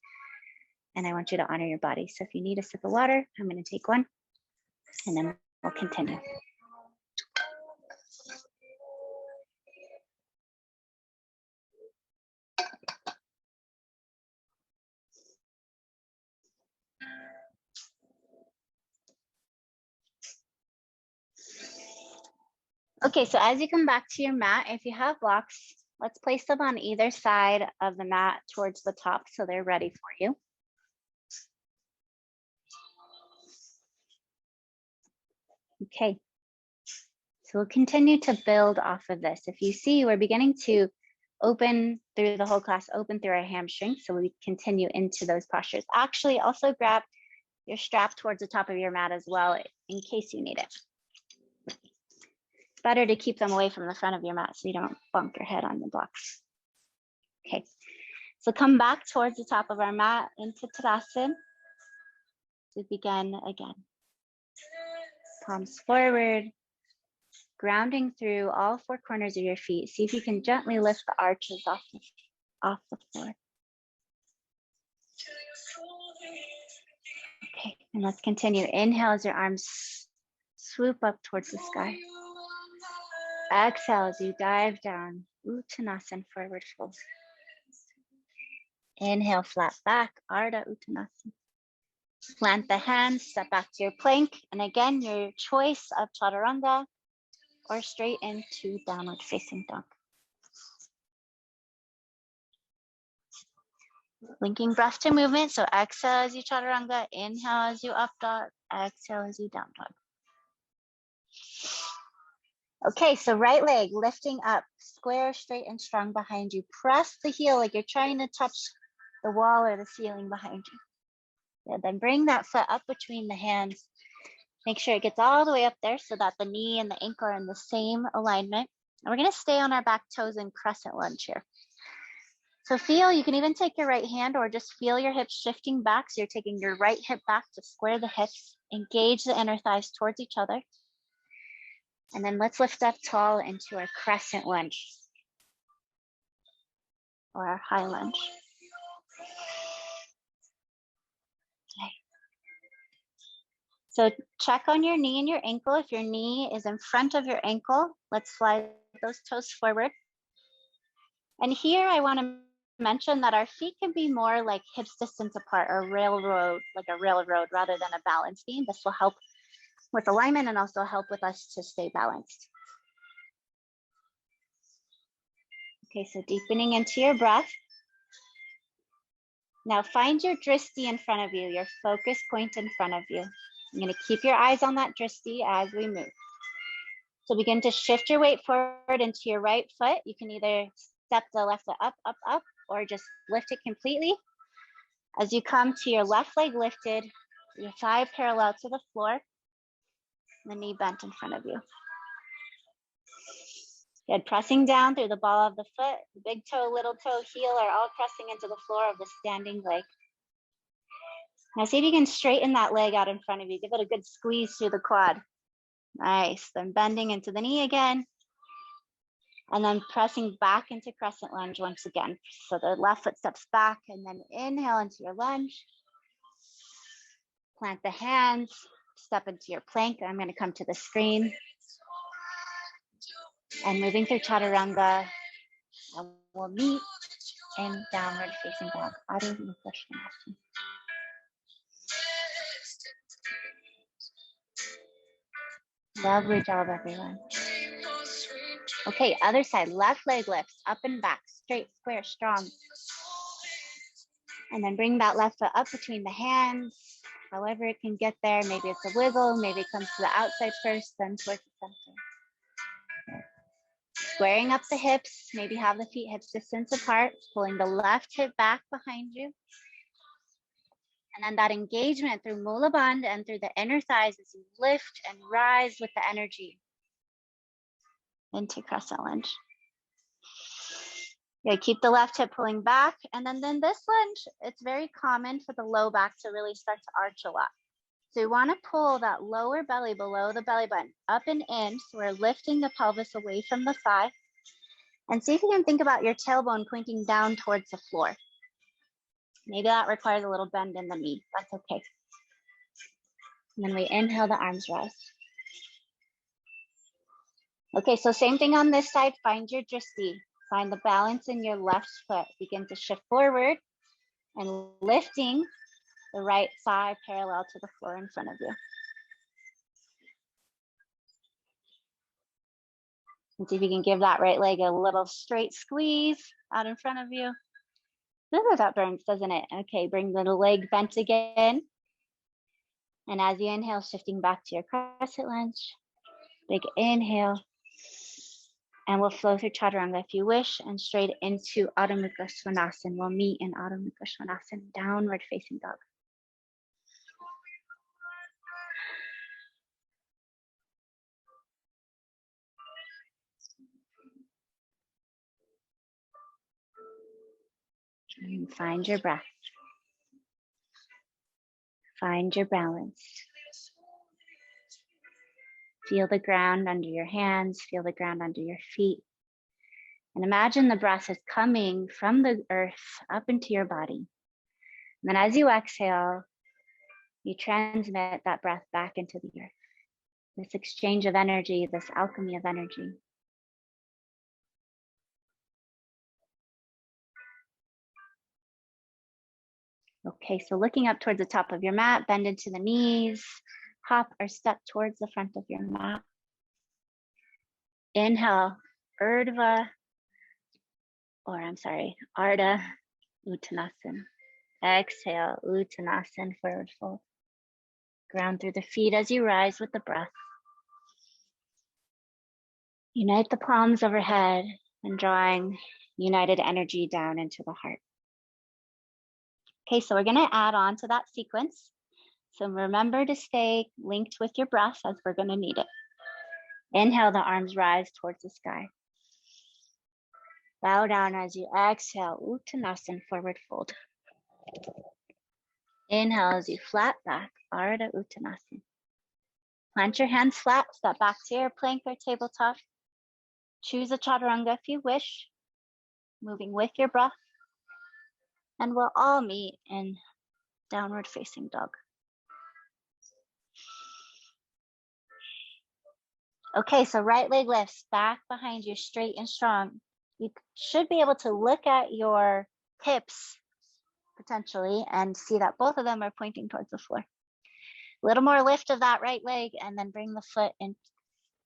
and I want you to honor your body. So if you need a sip of water, I'm going to take one and then we'll continue. Okay, so as you come back to your mat, if you have blocks, let's place them on either side of the mat towards the top so they're ready for you. Okay, so we'll continue to build off of this. If you see, we're beginning to open through the whole class, open through our hamstrings, so we continue into those postures. Actually, also grab your strap towards the top of your mat as well in case you need it. It's better to keep them away from the front of your mat so you don't bump your head on the blocks. Okay, so come back towards the top of our mat into Tadasana to begin again. Palms forward, grounding through all four corners of your feet. See if you can gently lift the arches off the floor. Okay, and let's continue. Inhale as your arms swoop up towards the sky. Exhale as you dive down, Uttanasana, forward fold. Inhale, flat back, Ardha Uttanasana. Plant the hands, step back to your plank. And again, your choice of chaturanga or straight into downward facing dog. Linking breath to movement. So exhale as you chaturanga, inhale as you up dog, exhale as you down dog. Okay, so right leg lifting up, square, straight, and strong behind you. Press the heel like you're trying to touch the wall or the ceiling behind you. And then bring that foot up between the hands. Make sure it gets all the way up there so that the knee and the ankle are in the same alignment. And we're gonna stay on our back toes in crescent lunge here. So feel, you can even take your right hand or just feel your hips shifting back. So you're taking your right hip back to square the hips, engage the inner thighs towards each other. And then let's lift up tall into our crescent lunge or our high lunge. Okay. So check on your knee and your ankle. If your knee is in front of your ankle, let's slide those toes forward. And here I want to mention that our feet can be more like hips distance apart or railroad, like a railroad rather than a balance beam. This will help with alignment and also help with us to stay balanced. Okay, so deepening into your breath. Now find your drishti in front of you, your focus point in front of you. I'm going to keep your eyes on that drishti as we move. So begin to shift your weight forward into your right foot. You can either step the left foot up, up, up, or just lift it completely. As you come to your left leg lifted, your thigh parallel to the floor, the knee bent in front of you. Good, pressing down through the ball of the foot, the big toe, little toe, heel are all pressing into the floor of the standing leg. Now see if you can straighten that leg out in front of you. Give it a good squeeze through the quad. Nice, then bending into the knee again. And then pressing back into crescent lunge once again. So the left foot steps back and then inhale into your lunge. Plant the hands, step into your plank. I'm going to come to the screen. And moving through chaturanga, and we'll meet in downward facing dog. Adho Mukha Svanasana. Lovely job, everyone. Okay, other side, left leg lifts, up and back, straight, square, strong. And then bring that left foot up between the hands, however it can get there. Maybe it's a wiggle, maybe it comes to the outside first, then towards the center. Squaring up the hips, maybe have the feet hips distance apart, pulling the left hip back behind you. And then that engagement through Mula Bandha and through the inner thighs as you lift and rise with the energy into crescent lunge. Yeah, keep the left hip pulling back. And then this lunge, it's very common for the low back to really start to arch a lot. So you want to pull that lower belly below the belly button up and in. So we're lifting the pelvis away from the thigh. And see if you can think about your tailbone pointing down towards the floor. Maybe that requires a little bend in the knee. That's okay. And then we inhale, the arms rise. Okay, so same thing on this side. Find your drishti. Find the balance in your left foot. Begin to shift forward and lifting the right thigh parallel to the floor in front of you. And see if you can give that right leg a little straight squeeze out in front of you. Ooh, that burns, doesn't it? Okay, bring the leg bent again. And as you inhale, shifting back to your crescent lunge. Big inhale. And we'll flow through chaturanga if you wish, and straight into Adho Mukha Svanasana. We'll meet in Adho Mukha Svanasana, downward facing dog. And find your breath. Find your balance. Feel the ground under your hands, feel the ground under your feet. And imagine the breath is coming from the earth up into your body. And then as you exhale, you transmit that breath back into the earth. This exchange of energy, this alchemy of energy. Okay, so looking up towards the top of your mat, bend into the knees, hop or step towards the front of your mat. Inhale, Ardha, Uttanasana. Exhale, Uttanasana, forward fold. Ground through the feet as you rise with the breath. Unite the palms overhead and drawing united energy down into the heart. Okay, so we're going to add on to that sequence. So remember to stay linked with your breath as we're going to need it. Inhale, the arms rise towards the sky. Bow down as you exhale, Uttanasana, forward fold. Inhale as you flat back, Ardha Uttanasana. Plant your hands flat, step back to your plank or tabletop. Choose a chaturanga if you wish, moving with your breath. And we'll all meet in downward facing dog. Okay, so right leg lifts back behind you, straight and strong. You should be able to look at your hips potentially and see that both of them are pointing towards the floor. A little more lift of that right leg and then bring the foot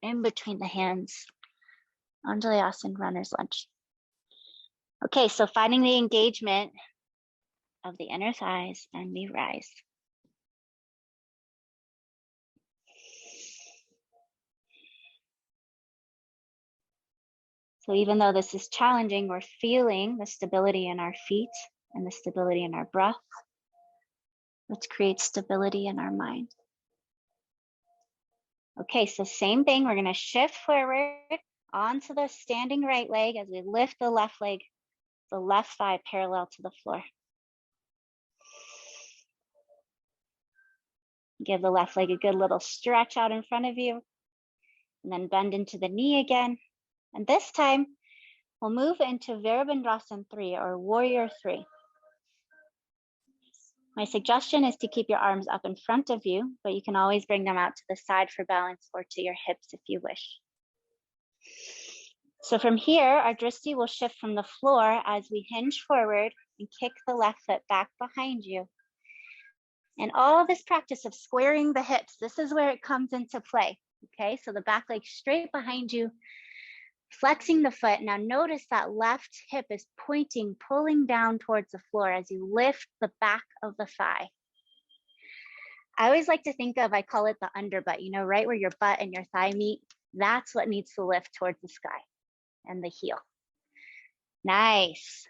in between the hands. Anjalayasana, runner's lunge. Okay, so finding the engagement of the inner thighs and we rise. So even though this is challenging, we're feeling the stability in our feet and the stability in our breath, which creates stability in our mind. Okay, so same thing, we're gonna shift forward onto the standing right leg as we lift the left leg, the left thigh parallel to the floor. Give the left leg a good little stretch out in front of you, and then bend into the knee again. And this time, we'll move into Virabhadrasana 3 or Warrior 3. My suggestion is to keep your arms up in front of you, but you can always bring them out to the side for balance or to your hips if you wish. So from here, our drishti will shift from the floor as we hinge forward and kick the left foot back behind you. And all this practice of squaring the hips, this is where it comes into play. Okay, so the back leg straight behind you, flexing the foot. Now notice that left hip is pointing, pulling down towards the floor as you lift the back of the thigh. I always like to think of, I call it the underbutt, you know, right where your butt and your thigh meet. That's what needs to lift towards the sky and the heel. Nice.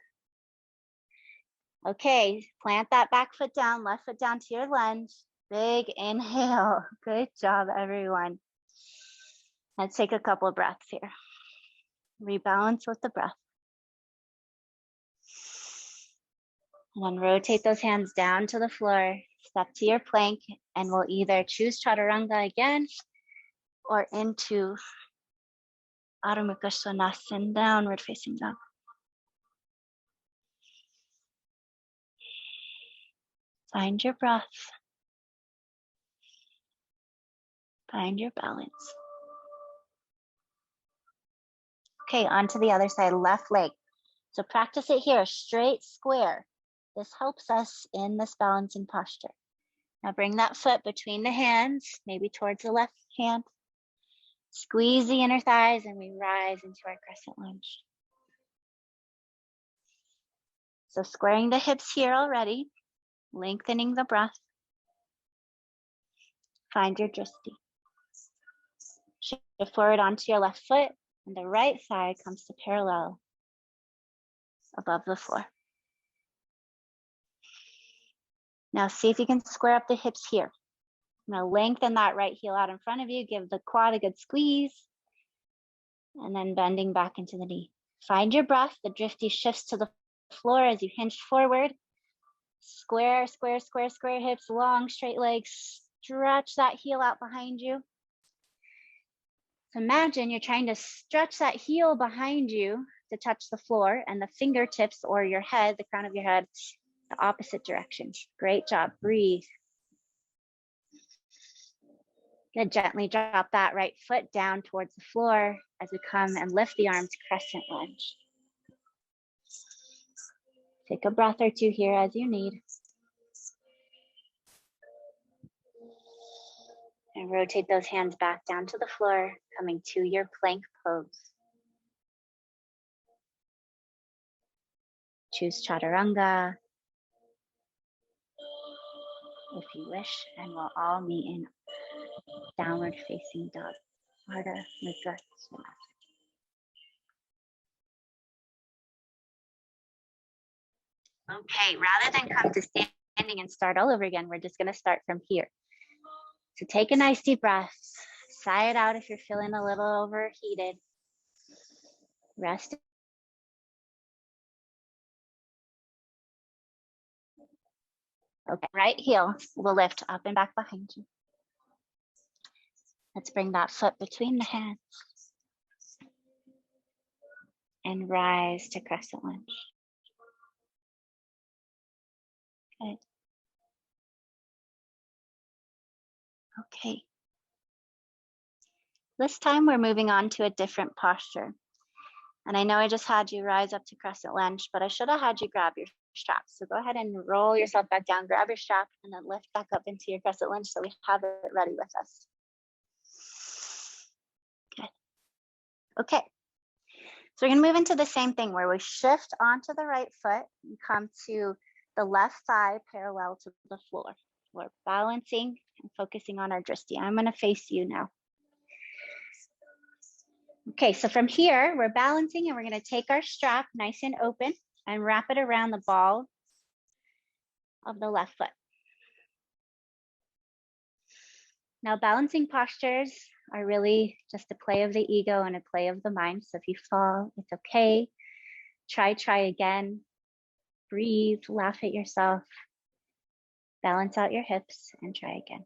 Okay, plant that back foot down, left foot down to your lunge. Big inhale. Good job, everyone. Let's take a couple of breaths here. Rebalance with the breath. And then rotate those hands down to the floor, step to your plank, and we'll either choose chaturanga again or into Adho Mukha Svanasana, downward facing dog. Find your breath. Find your balance. Okay, on to the other side, left leg. So practice it here, straight square. This helps us in this balancing posture. Now bring that foot between the hands, maybe towards the left hand. Squeeze the inner thighs and we rise into our crescent lunge. So squaring the hips here already, lengthening the breath. Find your drishti. Shift forward onto your left foot and the right thigh comes to parallel above the floor. Now see if you can square up the hips here. Now lengthen that right heel out in front of you, give the quad a good squeeze, and then bending back into the knee. Find your breath, the drishti shifts to the floor as you hinge forward. Square, square, square, square hips, long straight legs, stretch that heel out behind you. So imagine you're trying to stretch that heel behind you to touch the floor and the fingertips or your head, the crown of your head, the opposite direction. Great job, breathe. Good, gently drop that right foot down towards the floor as we come and lift the arms, crescent lunge. Take a breath or two here as you need. And rotate those hands back down to the floor, coming to your plank pose. Choose chaturanga if you wish, and we'll all meet in downward facing dog, Ardha Mudra Svanasana. Okay, rather than come to standing and start all over again, we're just going to start from here. So take a nice deep breath, sigh it out if you're feeling a little overheated. Rest. Okay, right heel will lift up and back behind you. Let's bring that foot between the hands and rise to crescent lunge. Good. Okay. This time we're moving on to a different posture. And I know I just had you rise up to crescent lunge, but I should have had you grab your strap. So go ahead and roll yourself back down, grab your strap, and then lift back up into your crescent lunge so we have it ready with us. Good. Okay. So we're going to move into the same thing where we shift onto the right foot and come to the left thigh parallel to the floor. We're balancing and focusing on our drishti. I'm going to face you now. Okay, so from here, we're balancing and we're going to take our strap nice and open and wrap it around the ball of the left foot. Now, balancing postures are really just a play of the ego and a play of the mind. So if you fall, it's okay. Try again. Breathe, laugh at yourself. Balance out your hips and try again.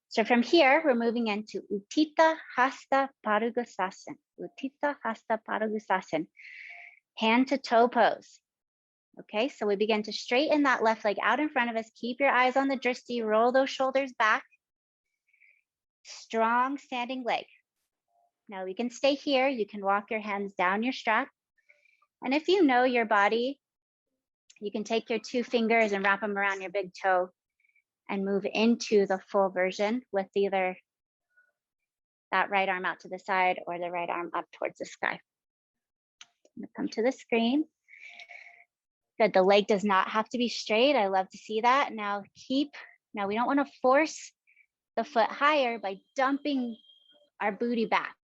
So from here, we're moving into Utthita Hasta Padangusthasana. Utthita Hasta Padangusthasana. Hand to toe pose. Okay, so we begin to straighten that left leg out in front of us. Keep your eyes on the drishti. Roll those shoulders back. Strong standing leg. Now we can stay here. You can walk your hands down your strap. And if you know your body, you can take your 2 fingers and wrap them around your big toe and move into the full version with either that right arm out to the side or the right arm up towards the sky. I'm gonna come to the screen. Good, the leg does not have to be straight. I love to see that. Now we don't wanna force the foot higher by dumping our booty back,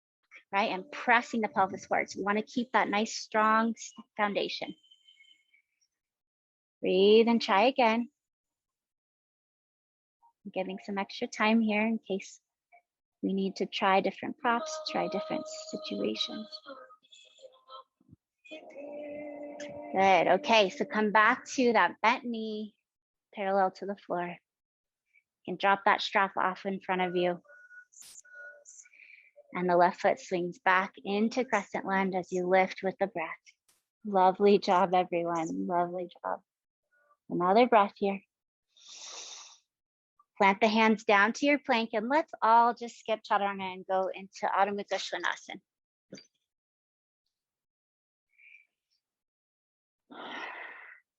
right? And pressing the pelvis forward. So we wanna keep that nice, strong foundation. Breathe and try again. I'm giving some extra time here in case we need to try different props, try different situations. Good, okay, so come back to that bent knee, parallel to the floor. You can drop that strap off in front of you. And the left foot swings back into crescent lunge as you lift with the breath. Lovely job, everyone, lovely job. Another breath here. Plant the hands down to your plank and let's all just skip chaturanga and go into Ardha Mudra Svanasana.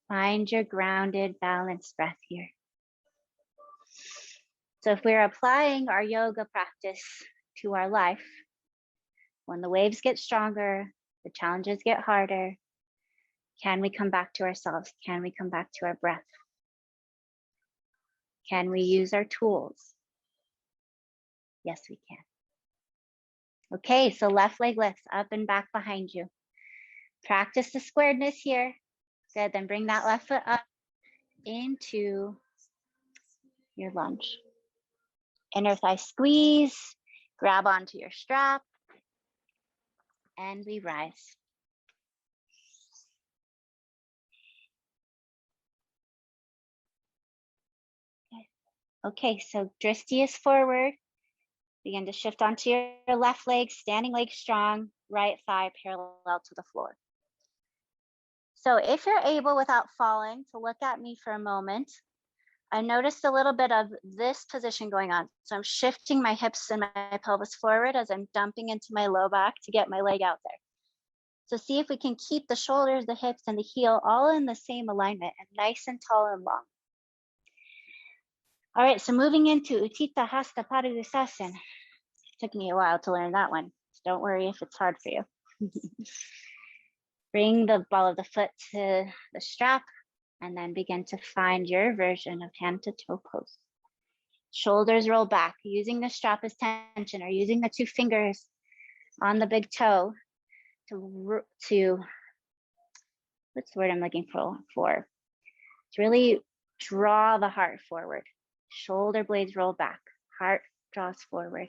Find your grounded, balanced breath here. So if we're applying our yoga practice to our life, when the waves get stronger, the challenges get harder, can we come back to ourselves? Can we come back to our breath? Can we use our tools? Yes, we can. Okay, so left leg lifts up and back behind you. Practice the squaredness here. Good, then bring that left foot up into your lunge. Inner thigh squeeze, grab onto your strap, and we rise. Okay, so drishti is forward. Begin to shift onto your left leg, standing leg strong, right thigh parallel to the floor. So if you're able, without falling, to look at me for a moment, I noticed a little bit of this position going on. So I'm shifting my hips and my pelvis forward as I'm dumping into my low back to get my leg out there. So see if we can keep the shoulders, the hips, and the heel all in the same alignment and nice and tall and long. All right, so moving into Utthita Hasta Padangusthasana. Took me a while to learn that one. So don't worry if it's hard for you. Bring the ball of the foot to the strap and then begin to find your version of hand to toe pose. Shoulders roll back, using the strap as tension or using the 2 fingers on the big toe to what's the word I'm looking for? To really draw the heart forward. Shoulder blades roll back, heart draws forward.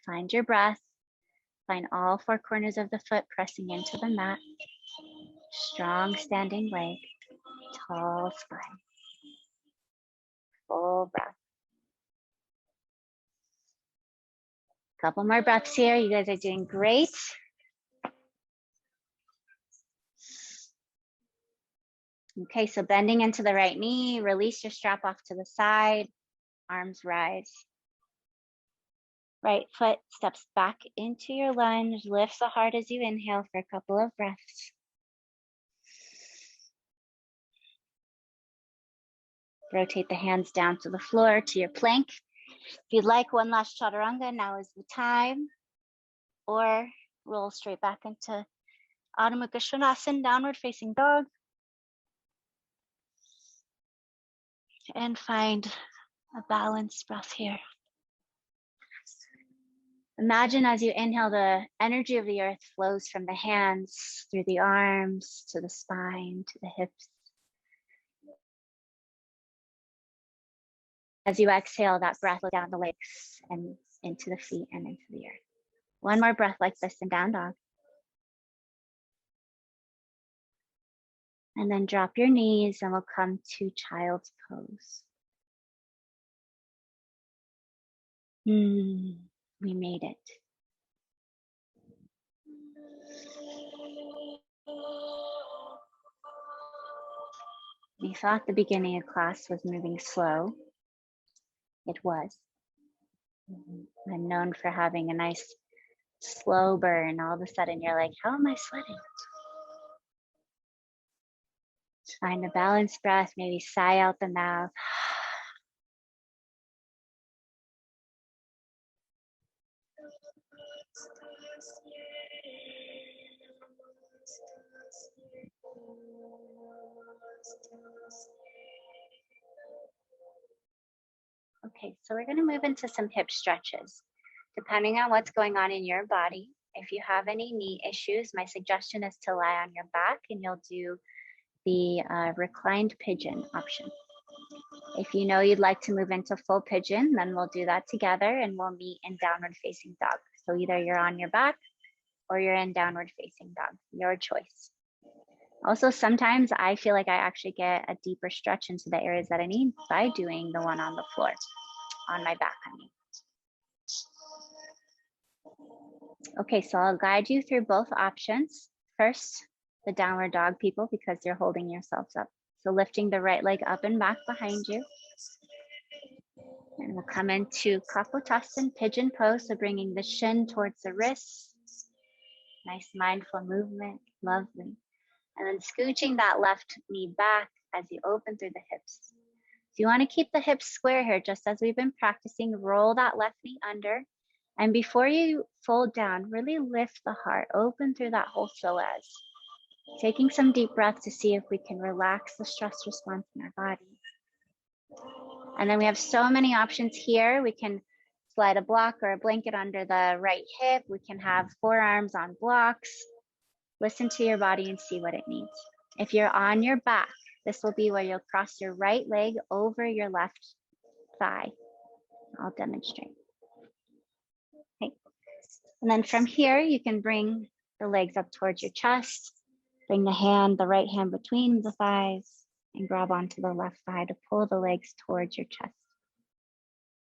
Find your breath. Find all 4 corners of the foot pressing into the mat. Strong standing leg, tall spine. Full breath. Couple more breaths here. You guys are doing great. Okay, so bending into the right knee, release your strap off to the side, arms rise. Right foot steps back into your lunge, lifts the heart as you inhale for a couple of breaths. Rotate the hands down to the floor, to your plank. If you'd like one last chaturanga, now is the time. Or roll straight back into Adho Mukha Svanasana, downward facing dog. And find a balanced breath here. Imagine as you inhale, the energy of the earth flows from the hands, through the arms, to the spine, to the hips. As you exhale, that breath goes down the legs and into the feet and into the earth. One more breath like this in down dog. And then drop your knees and we'll come to child's pose. We made it. We thought the beginning of class was moving slow. It was. I'm known for having a nice slow burn. All of a sudden you're like, how am I sweating? Find a balanced breath, maybe sigh out the mouth. Okay, so we're going to move into some hip stretches. Depending on what's going on in your body, if you have any knee issues, my suggestion is to lie on your back and you'll do the reclined pigeon option. If you know you'd like to move into full pigeon, then we'll do that together and we'll meet in downward facing dog. So either you're on your back or you're in downward facing dog, your choice. Also, sometimes I feel like I actually get a deeper stretch into the areas that I need by doing the one on the floor, on my back, I mean. Okay, so I'll guide you through both options. First, the downward dog, people, because you're holding yourselves up. So lifting the right leg up and back behind you. And we'll come into Kapotasana, pigeon pose, so bringing the shin towards the wrists. Nice mindful movement, lovely. And then scooching that left knee back as you open through the hips. So you want to keep the hips square here, just as we've been practicing. Roll that left knee under. And before you fold down, really lift the heart, open through that whole psoas. Taking some deep breaths to see if we can relax the stress response in our body. And then we have so many options here. We can slide a block or a blanket under the right hip. We can have forearms on blocks. Listen to your body and see what it needs. If you're on your back, this will be where you'll cross your right leg over your left thigh. I'll demonstrate. Okay. And then from here, you can bring the legs up towards your chest. Bring the right hand between the thighs and grab onto the left thigh to pull the legs towards your chest.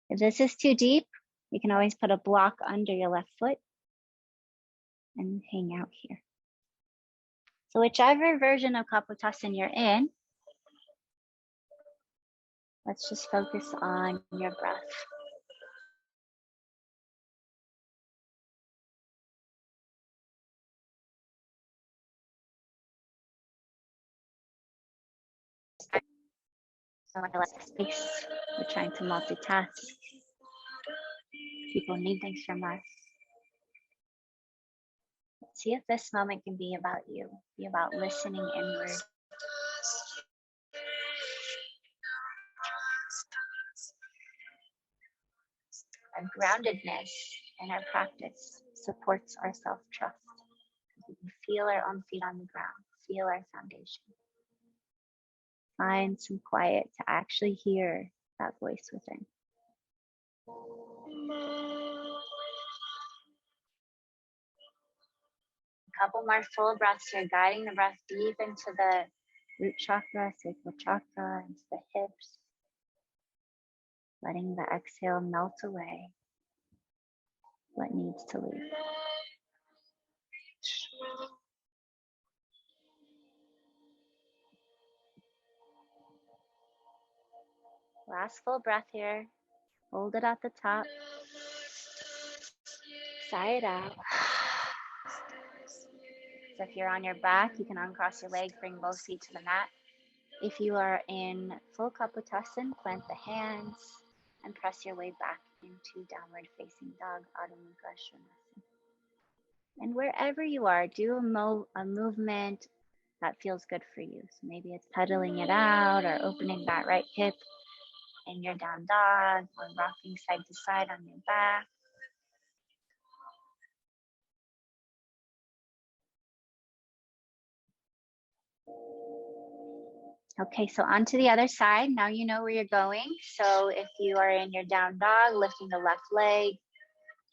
If this is too deep, you can always put a block under your left foot and hang out here. So whichever version of Kapotasana you're in, let's just focus on your breath. So I like space. We're trying to multitask. People need things from us. See if this moment can be about you, be about listening inward. Our groundedness and our practice supports our self-trust. We can feel our own feet on the ground, feel our foundation. Find some quiet to actually hear that voice within. A couple more full breaths here, guiding the breath deep into the root chakra, sacral chakra, into the hips. Letting the exhale melt away what needs to leave. Last full breath here. Hold it at the top. Sigh it out. So if you're on your back, you can uncross your legs, bring both feet to the mat. If you are in full Kapotasana, plant the hands and press your way back into downward facing dog, Adho Mukha Svanasana. And wherever you are, do a movement that feels good for you. So maybe it's pedaling it out or opening that right hip in your down dog, or rocking side to side on your back. Okay, so on to the other side. Now you know where you're going. So if you are in your down dog, lifting the left leg,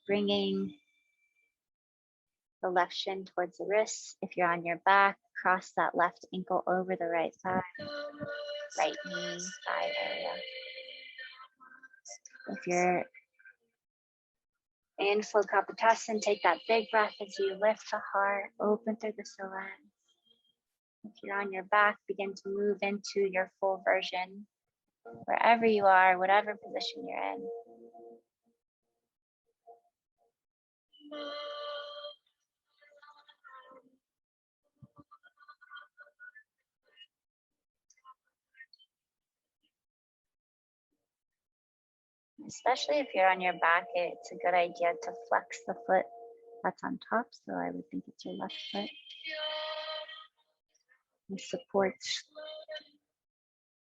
bringing the left shin towards the wrist. If you're on your back, cross that left ankle over the right thigh, right knee, thigh area. If you're in full Kapotasana, take that big breath as you lift the heart, open through the saran. If you're on your back, begin to move into your full version, wherever you are, whatever position you're in. Especially if you're on your back, it's a good idea to flex the foot that's on top. So I would think it's your left foot. And supports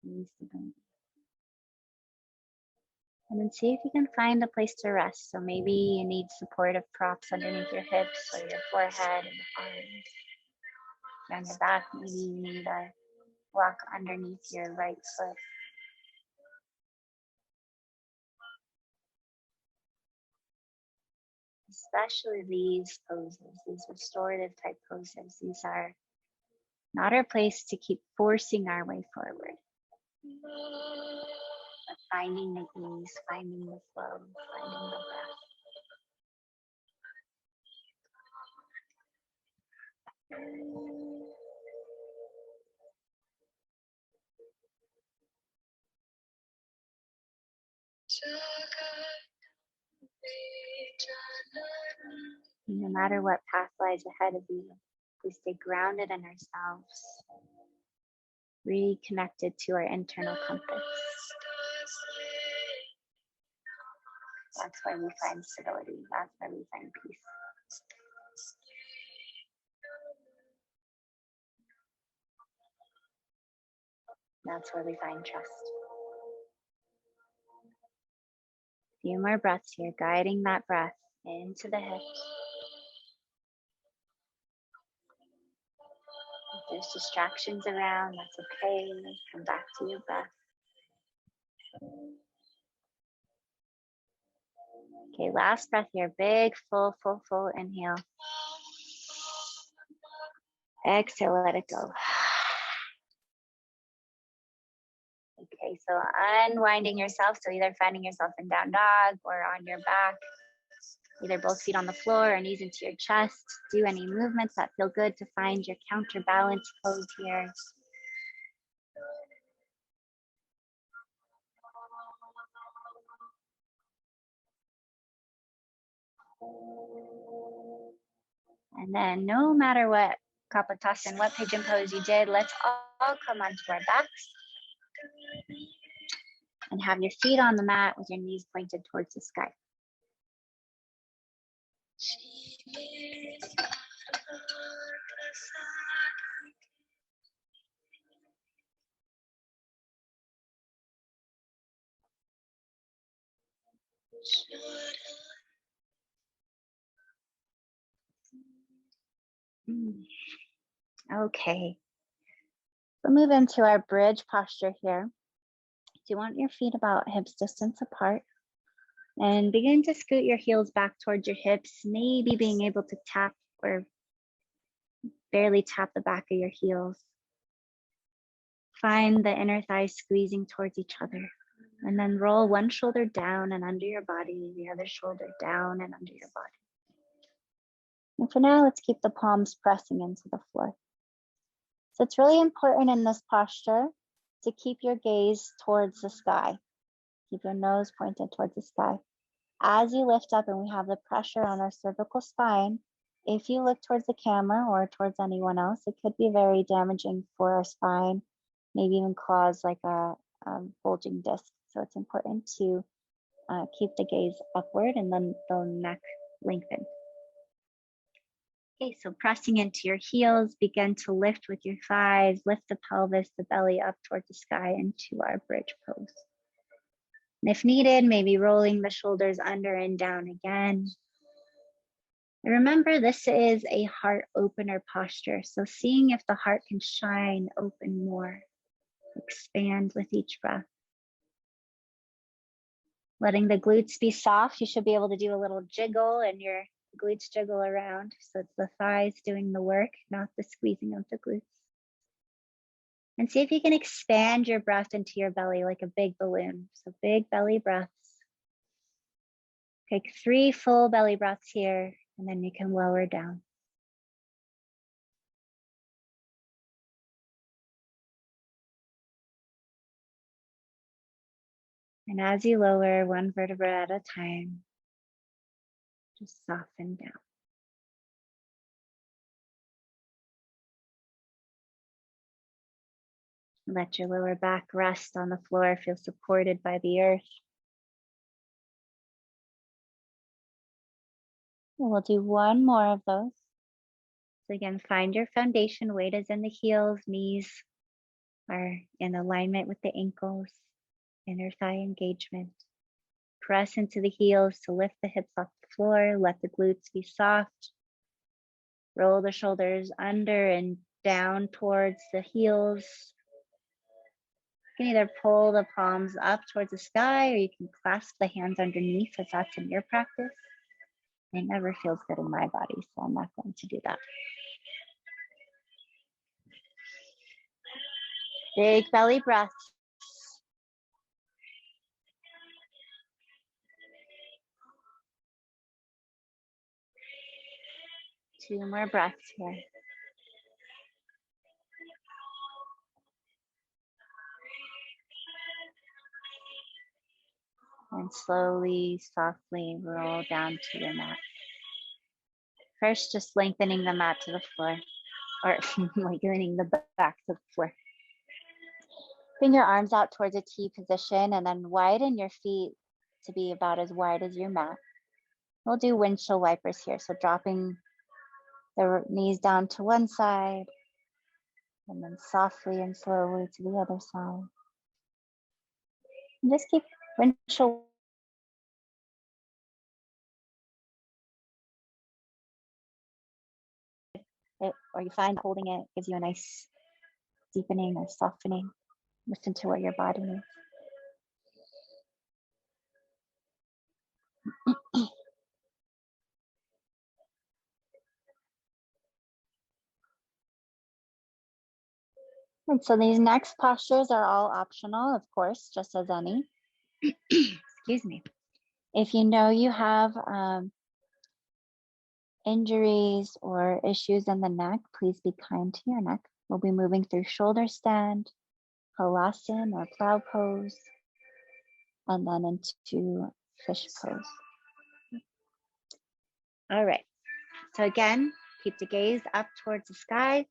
the stability. And then see if you can find a place to rest. So maybe you need supportive props underneath your hips or your forehead and arms. If you're on your back, maybe you need a block underneath your right foot. Especially these poses, these restorative type poses. These are not our place to keep forcing our way forward, but finding the ease, finding the flow, finding the breath. No matter what path lies ahead of you, we stay grounded in ourselves, reconnected to our internal compass. That's where we find stability. That's where we find peace. That's where we find trust. A few more breaths here, guiding that breath into the hips. If there's distractions around, that's okay. Come back to your breath. Okay, last breath here. Big, full inhale. Exhale, let it go. Okay, so unwinding yourself. So either finding yourself in down dog or on your back. Either both feet on the floor or knees into your chest. Do any movements that feel good to find your counterbalance pose here. And then no matter what Kapotasana, what pigeon pose you did, let's all come onto our backs. And have your feet on the mat with your knees pointed towards the sky. Okay. We'll move into our bridge posture here. Do you want your feet about hips distance apart? And begin to scoot your heels back towards your hips, maybe being able to tap or barely tap the back of your heels. Find the inner thighs squeezing towards each other. And then roll one shoulder down and under your body, the other shoulder down and under your body. And for now, let's keep the palms pressing into the floor. So it's really important in this posture to keep your gaze towards the sky. Keep your nose pointed towards the sky. As you lift up and we have the pressure on our cervical spine, if you look towards the camera or towards anyone else, it could be very damaging for our spine, maybe even cause like a bulging disc. So it's important to keep the gaze upward and then the neck lengthened. Okay, so pressing into your heels, begin to lift with your thighs, lift the pelvis, the belly up towards the sky into our bridge pose. And if needed, maybe rolling the shoulders under and down again. And remember, this is a heart opener posture. So seeing if the heart can shine open more, expand with each breath. Letting the glutes be soft. You should be able to do a little jiggle and your glutes jiggle around. So it's the thighs doing the work, not the squeezing of the glutes. And see if you can expand your breath into your belly like a big balloon. So big belly breaths. Take 3 full belly breaths here, and then you can lower down. And as you lower 1 vertebra at a time, just soften down. Let your lower back rest on the floor, feel supported by the earth. And we'll do 1 more of those. So again, find your foundation. Weight is in the heels, knees are in alignment with the ankles, inner thigh engagement. Press into the heels to lift the hips off the floor. Let the glutes be soft. Roll the shoulders under and down towards the heels. You can either pull the palms up towards the sky or you can clasp the hands underneath if that's in your practice. It never feels good in my body, so I'm not going to do that. Big belly breaths. Two more breaths here. And slowly, softly roll down to your mat. First, just lengthening the mat to the floor, or lengthening the back to the floor. Bring your arms out towards a T position and then widen your feet to be about as wide as your mat. We'll do windshield wipers here. So dropping the knees down to one side and then softly and slowly to the other side. And just keep windshield. Or you find holding it gives you a nice deepening or softening. Listen to what your body needs. And so these next postures are all optional, of course, just as any. Excuse me. If you know you have injuries or issues in the neck, please be kind to your neck. We'll be moving through shoulder stand, halasana or plow pose, and then into fish pose. All right. So again, keep the gaze up towards the sky.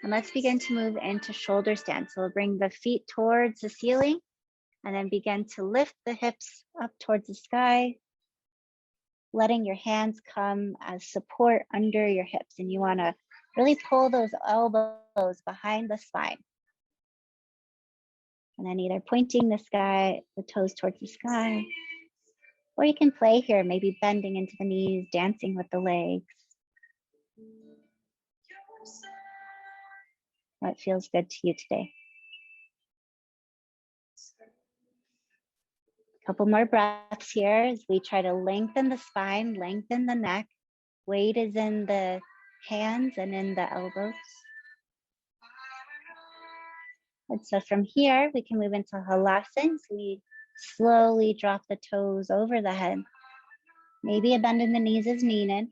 And let's begin to move into shoulder stand. So we'll bring the feet towards the ceiling and then begin to lift the hips up towards the sky, letting your hands come as support under your hips. And you want to really pull those elbows behind the spine. And then either pointing the toes towards the sky, Or you can play here, maybe bending into the knees, dancing with the legs. What feels good to you today? A couple more breaths here as we try to lengthen the spine, lengthen the neck. Weight is in the hands and in the elbows. And so from here, we can move into halasana. So we slowly drop the toes over the head. Maybe a bend in the knees is needed.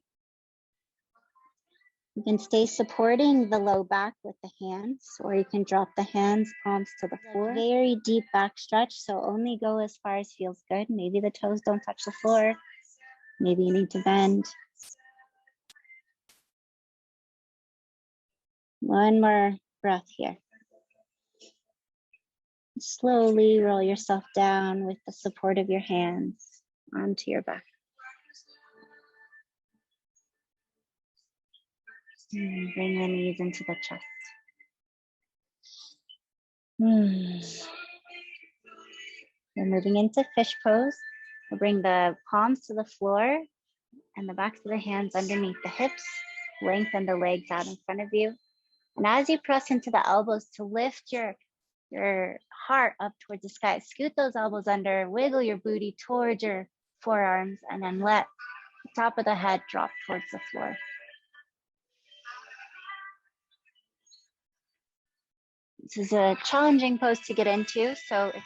You can stay supporting the low back with the hands, or you can drop the hands, palms to the floor. Very deep back stretch, so only go as far as feels good. Maybe the toes don't touch the floor. Maybe you need to bend. One more breath here. Slowly roll yourself down with the support of your hands onto your back. And bring the knees into the chest. We're moving into fish pose. We'll bring the palms to the floor and the backs of the hands underneath the hips. Lengthen the legs out in front of you. And as you press into the elbows to lift your heart up towards the sky, scoot those elbows under, wiggle your booty towards your forearms, and then let the top of the head drop towards the floor. This is a challenging pose to get into, so if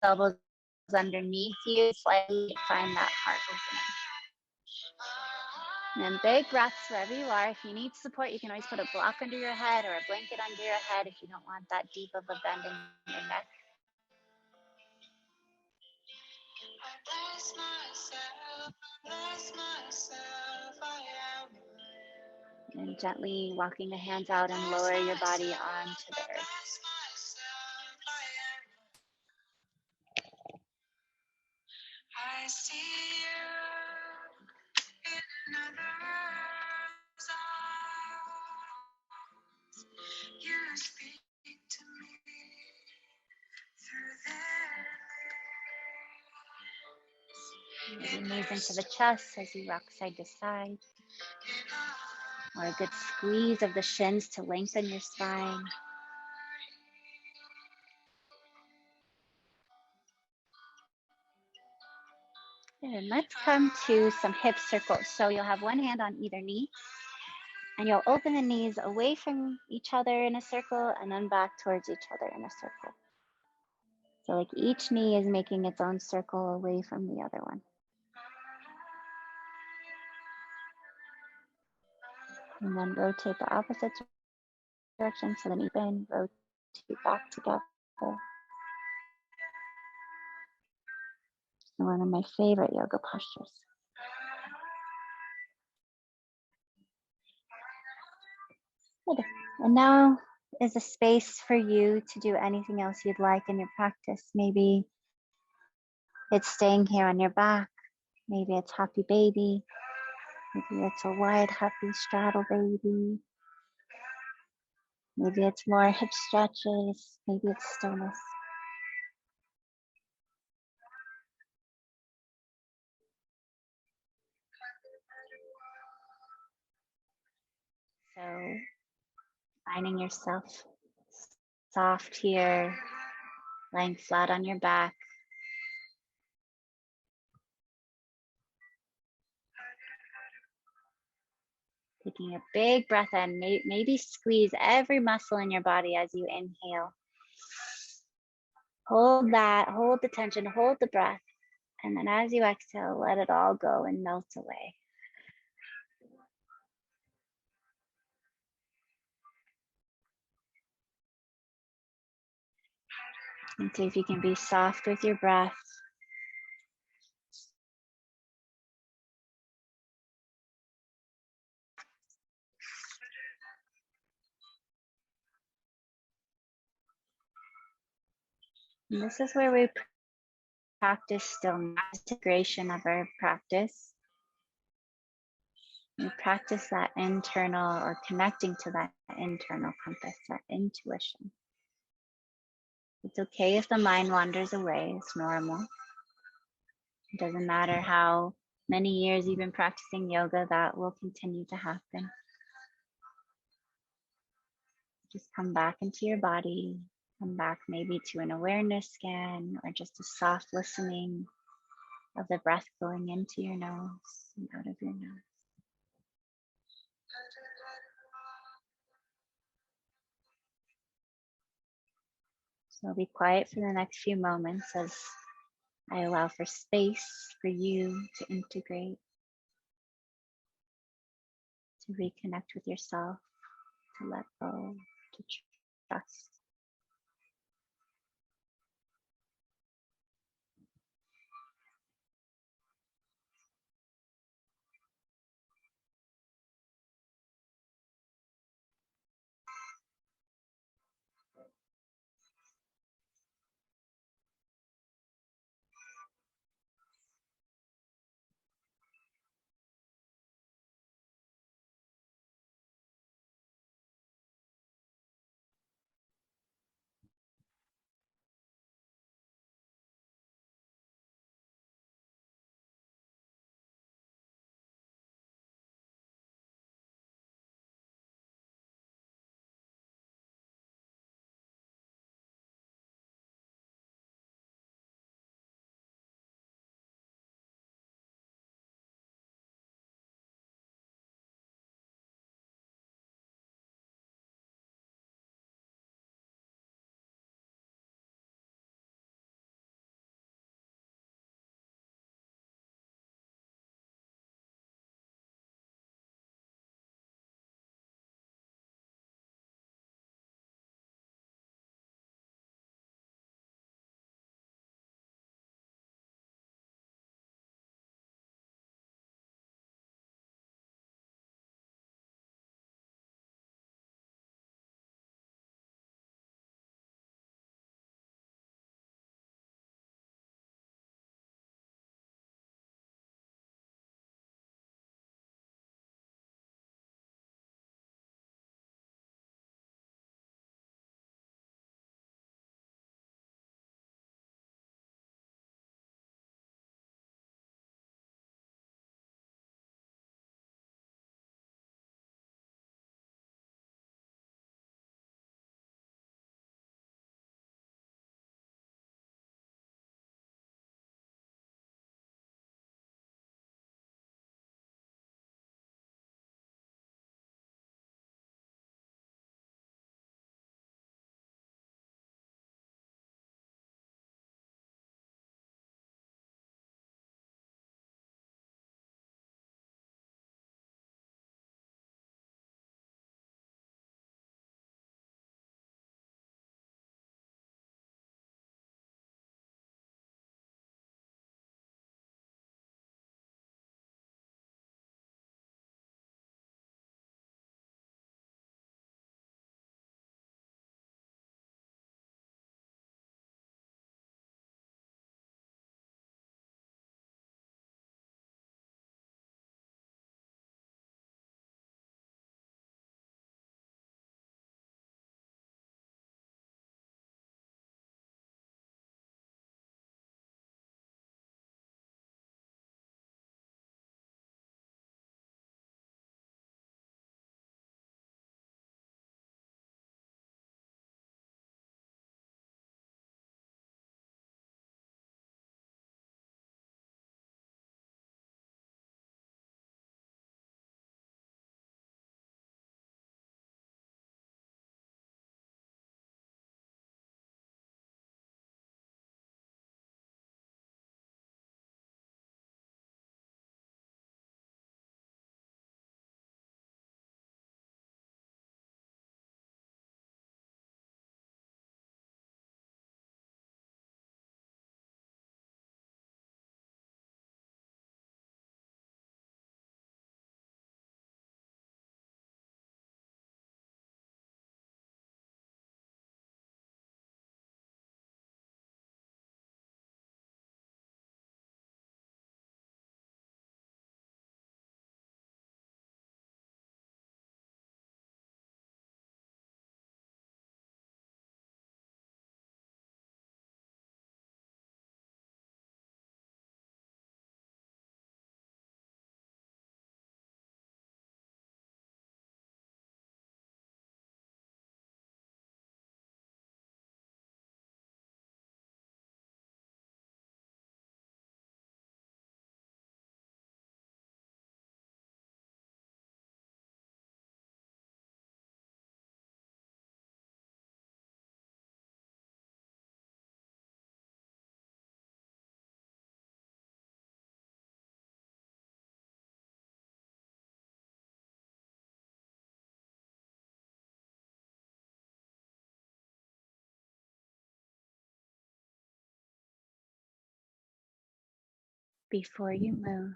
elbows underneath you, slightly find that heart opening. And big breaths wherever you are. If you need support, you can always put a block under your head or a blanket under your head if you don't want that deep of a bend in your neck. And gently walking the hands out and lower your body onto the earth. I see you in another arms. You speak to me through their lips. Maybe knees into the chest as you rock side to side. Or a good squeeze of the shins to lengthen your spine. And let's come to some hip circles. So you'll have one hand on either knee, and you'll open the knees away from each other in a circle and then back towards each other in a circle. So like each knee is making its own circle away from the other one. And then rotate the opposite direction. So the knee bend, rotate back together. One of my favorite yoga postures. Good. And now is a space for you to do anything else you'd like in your practice. Maybe it's staying here on your back. Maybe it's happy baby. Maybe it's a wide, happy straddle baby. Maybe it's more hip stretches. Maybe it's stillness. So finding yourself soft here, lying flat on your back. Taking a big breath in, maybe squeeze every muscle in your body as you inhale. Hold that, hold the tension, hold the breath. And then as you exhale, let it all go and melt away. And see if you can be soft with your breath. And this is where we practice stillness, integration of our practice. We practice that internal or connecting to that internal compass, that intuition. It's okay if the mind wanders away, it's normal. It doesn't matter how many years you've been practicing yoga, that will continue to happen. Just come back into your body, come back maybe to an awareness scan or just a soft listening of the breath going into your nose and out of your nose. So be quiet for the next few moments as I allow for space for you to integrate, to reconnect with yourself, to let go, to trust. Before you move,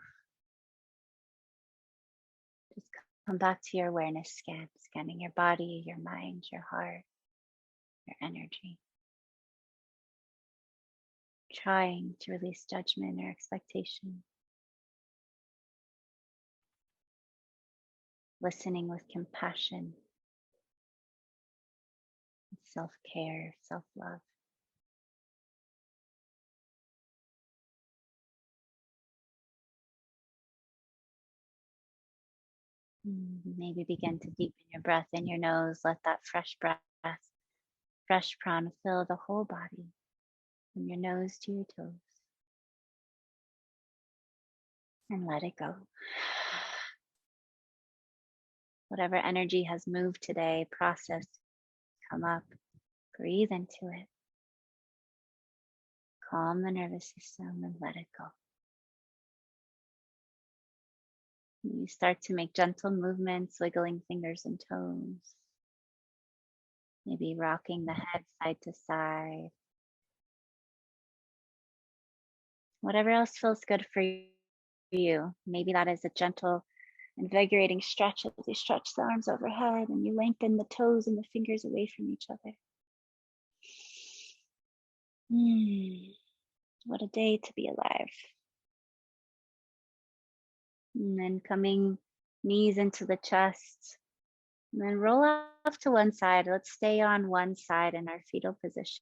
just come back to your awareness scan, scanning your body, your mind, your heart, your energy. Trying to release judgment or expectation. Listening with compassion, self-care, self-love. Maybe begin to deepen your breath in your nose. Let that fresh breath, fresh prana fill the whole body, from your nose to your toes. And let it go. Whatever energy has moved today, process, come up, breathe into it. Calm the nervous system and let it go. You start to make gentle movements, wiggling fingers and toes. Maybe rocking the head side to side. Whatever else feels good for you. Maybe that is a gentle, invigorating stretch as you stretch the arms overhead and you lengthen the toes and the fingers away from each other. What a day to be alive. And then coming knees into the chest. And then roll off to one side. Let's stay on one side in our fetal position.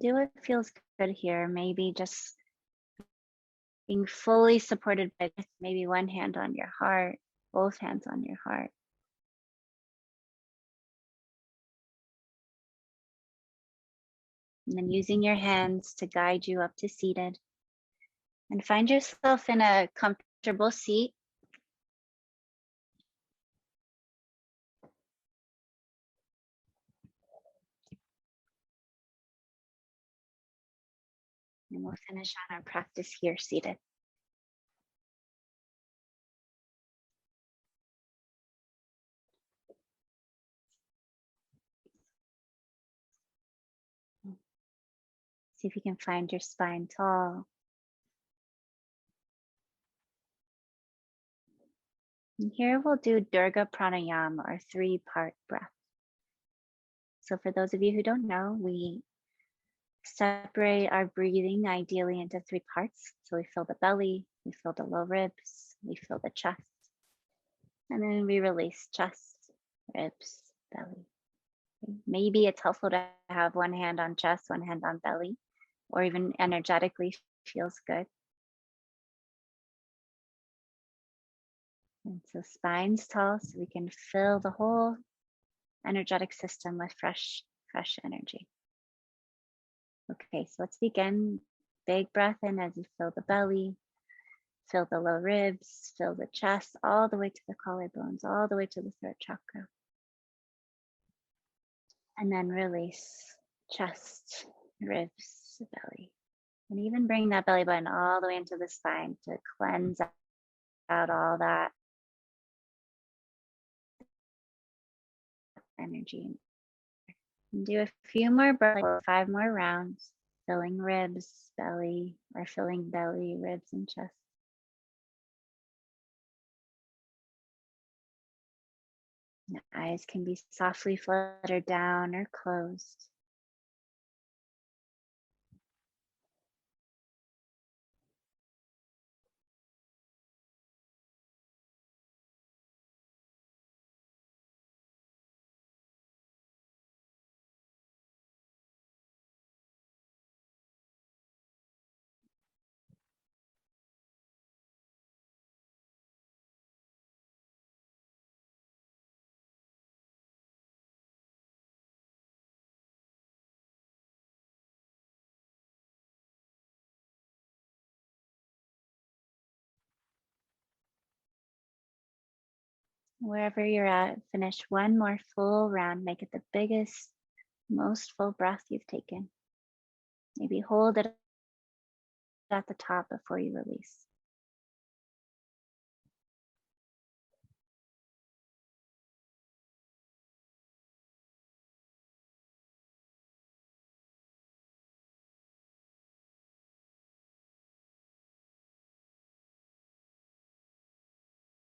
Do what feels good here. Maybe just being fully supported by maybe one hand on your heart, both hands on your heart. And then using your hands to guide you up to seated. And find yourself in a comfortable seat. And we'll finish on our practice here seated. See if you can find your spine tall. And here we'll do Durga pranayama, or 3-part breath. So for those of you who don't know, we separate our breathing ideally into 3 parts. So we fill the belly, we fill the low ribs, we fill the chest, and then we release chest, ribs, belly. Maybe it's helpful to have one hand on chest, one hand on belly, or even energetically feels good. And so spine's tall, so we can fill the whole energetic system with fresh energy. Okay, so let's begin. Big breath in as you fill the belly, fill the low ribs, fill the chest, all the way to the collarbones, all the way to the throat chakra. And then release chest, ribs, belly. And even bring that belly button all the way into the spine to cleanse out all that energy. And do a few more breaths, like 5 more rounds, filling ribs, belly, or filling belly, ribs, and chest. The eyes can be softly fluttered down or closed. Wherever you're at, finish one more full round. Make it the biggest, most full breath you've taken. Maybe hold it at the top before you release.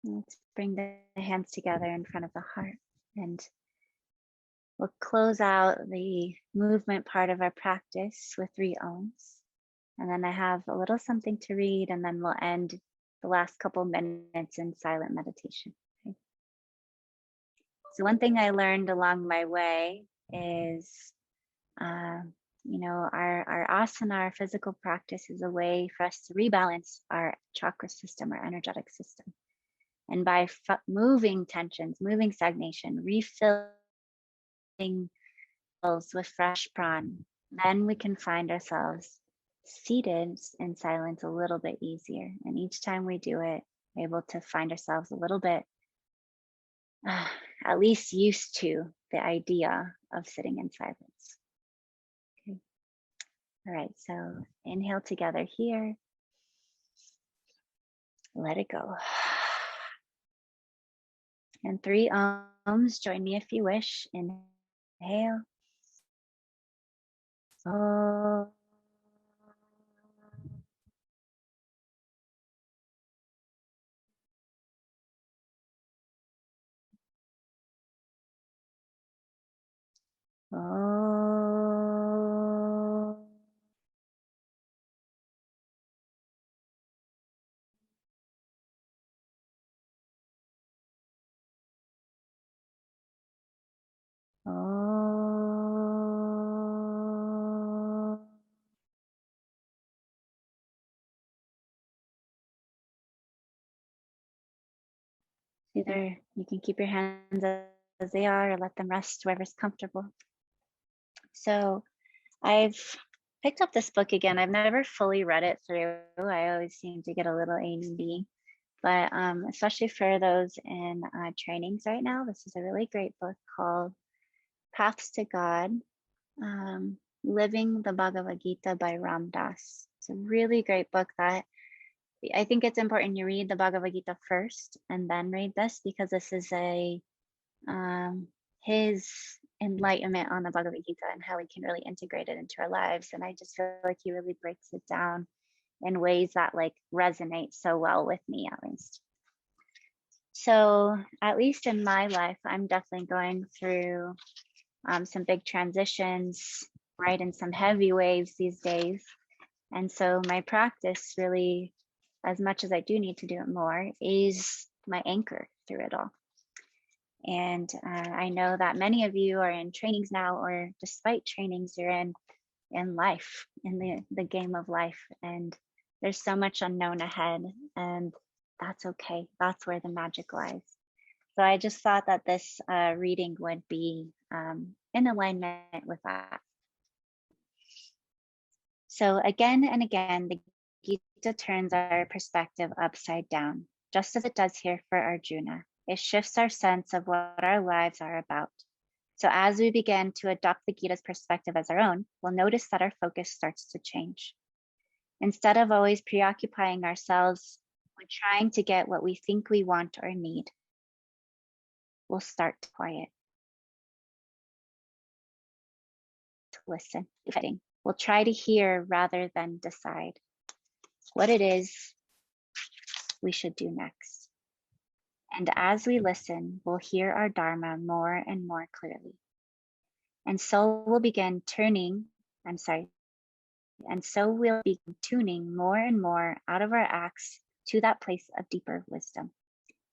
Let's bring the hands together in front of the heart, and we'll close out the movement part of our practice with 3 Oms. And then I have a little something to read, and then we'll end the last couple minutes in silent meditation. Okay? So one thing I learned along my way is, our asana, our physical practice is a way for us to rebalance our chakra system, our energetic system. And by moving tensions, moving stagnation, refilling with fresh pran, then we can find ourselves seated in silence a little bit easier. And each time we do it, we're able to find ourselves a little bit at least used to the idea of sitting in silence. Okay. All right, so inhale together here. Let it go. And 3 Oms, join me if you wish. Inhale. Oh. Oh. Oh. Either you can keep your hands as they are or let them rest wherever's comfortable. So I've picked up this book again. I've never fully read it through. I always seem to get a little ADD, but especially for those in trainings right now, this is a really great book called Paths to God, Living the Bhagavad Gita by Ram Dass. It's a really great book that I think it's important you read the Bhagavad Gita first and then read this, because this is his enlightenment on the Bhagavad Gita and how we can really integrate it into our lives. And I just feel like he really breaks it down in ways that like resonate so well with me, at least. So at least in my life, I'm definitely going through some big transitions, right, and some heavy waves these days. And so my practice really, as much as I do need to do it more, is my anchor through it all. And I know that many of you are in trainings now, or despite trainings, you're in life, in the game of life. And there's so much unknown ahead, and that's okay. That's where the magic lies. So I just thought that this reading would be in alignment with that. So again and again, the Gita turns our perspective upside down, just as it does here for Arjuna. It shifts our sense of what our lives are about. So as we begin to adopt the Gita's perspective as our own, we'll notice that our focus starts to change. Instead of always preoccupying ourselves with trying to get what we think we want or need, we'll start to quiet, to listen, fighting. We'll try to hear rather than decide what it is we should do next. And as we listen, we'll hear our Dharma more and more clearly. And so we'll begin tuning more and more out of our acts to that place of deeper wisdom.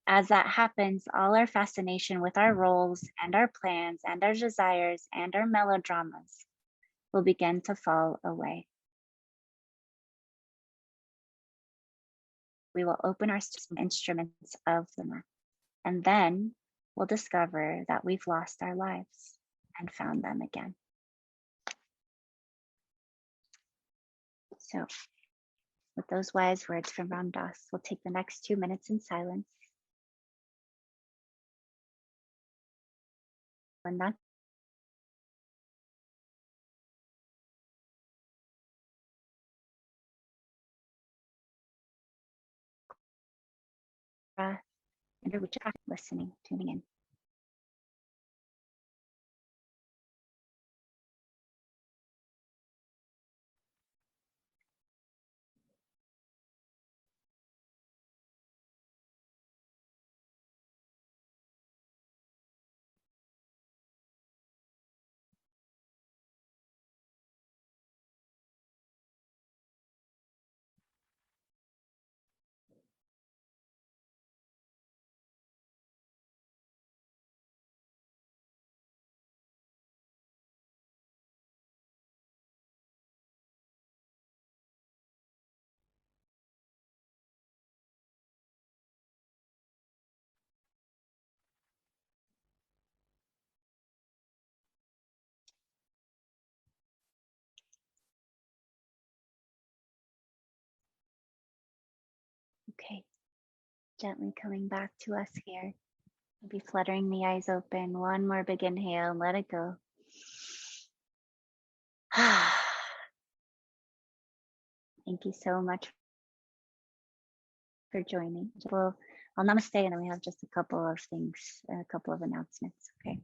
As that happens, all our fascination with our roles and our plans and our desires and our melodramas will begin to fall away. We will open our instruments of the Dharma, and then we'll discover that we've lost our lives and found them again. So, with those wise words from Ram Dass, we'll take the next 2 minutes in silence. When that breath, under which you're listening, tuning in. Gently coming back to us here. Maybe fluttering the eyes open. One more big inhale and let it go. Thank you so much for joining. I'll namaste, and then we have just a couple of things, a couple of announcements. Okay.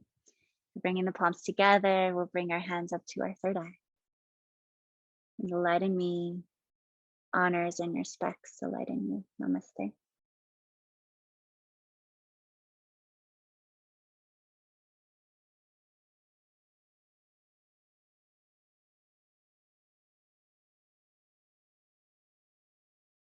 We're bringing the palms together. We'll bring our hands up to our third eye. And the light in me honors and respects the light in you. Namaste.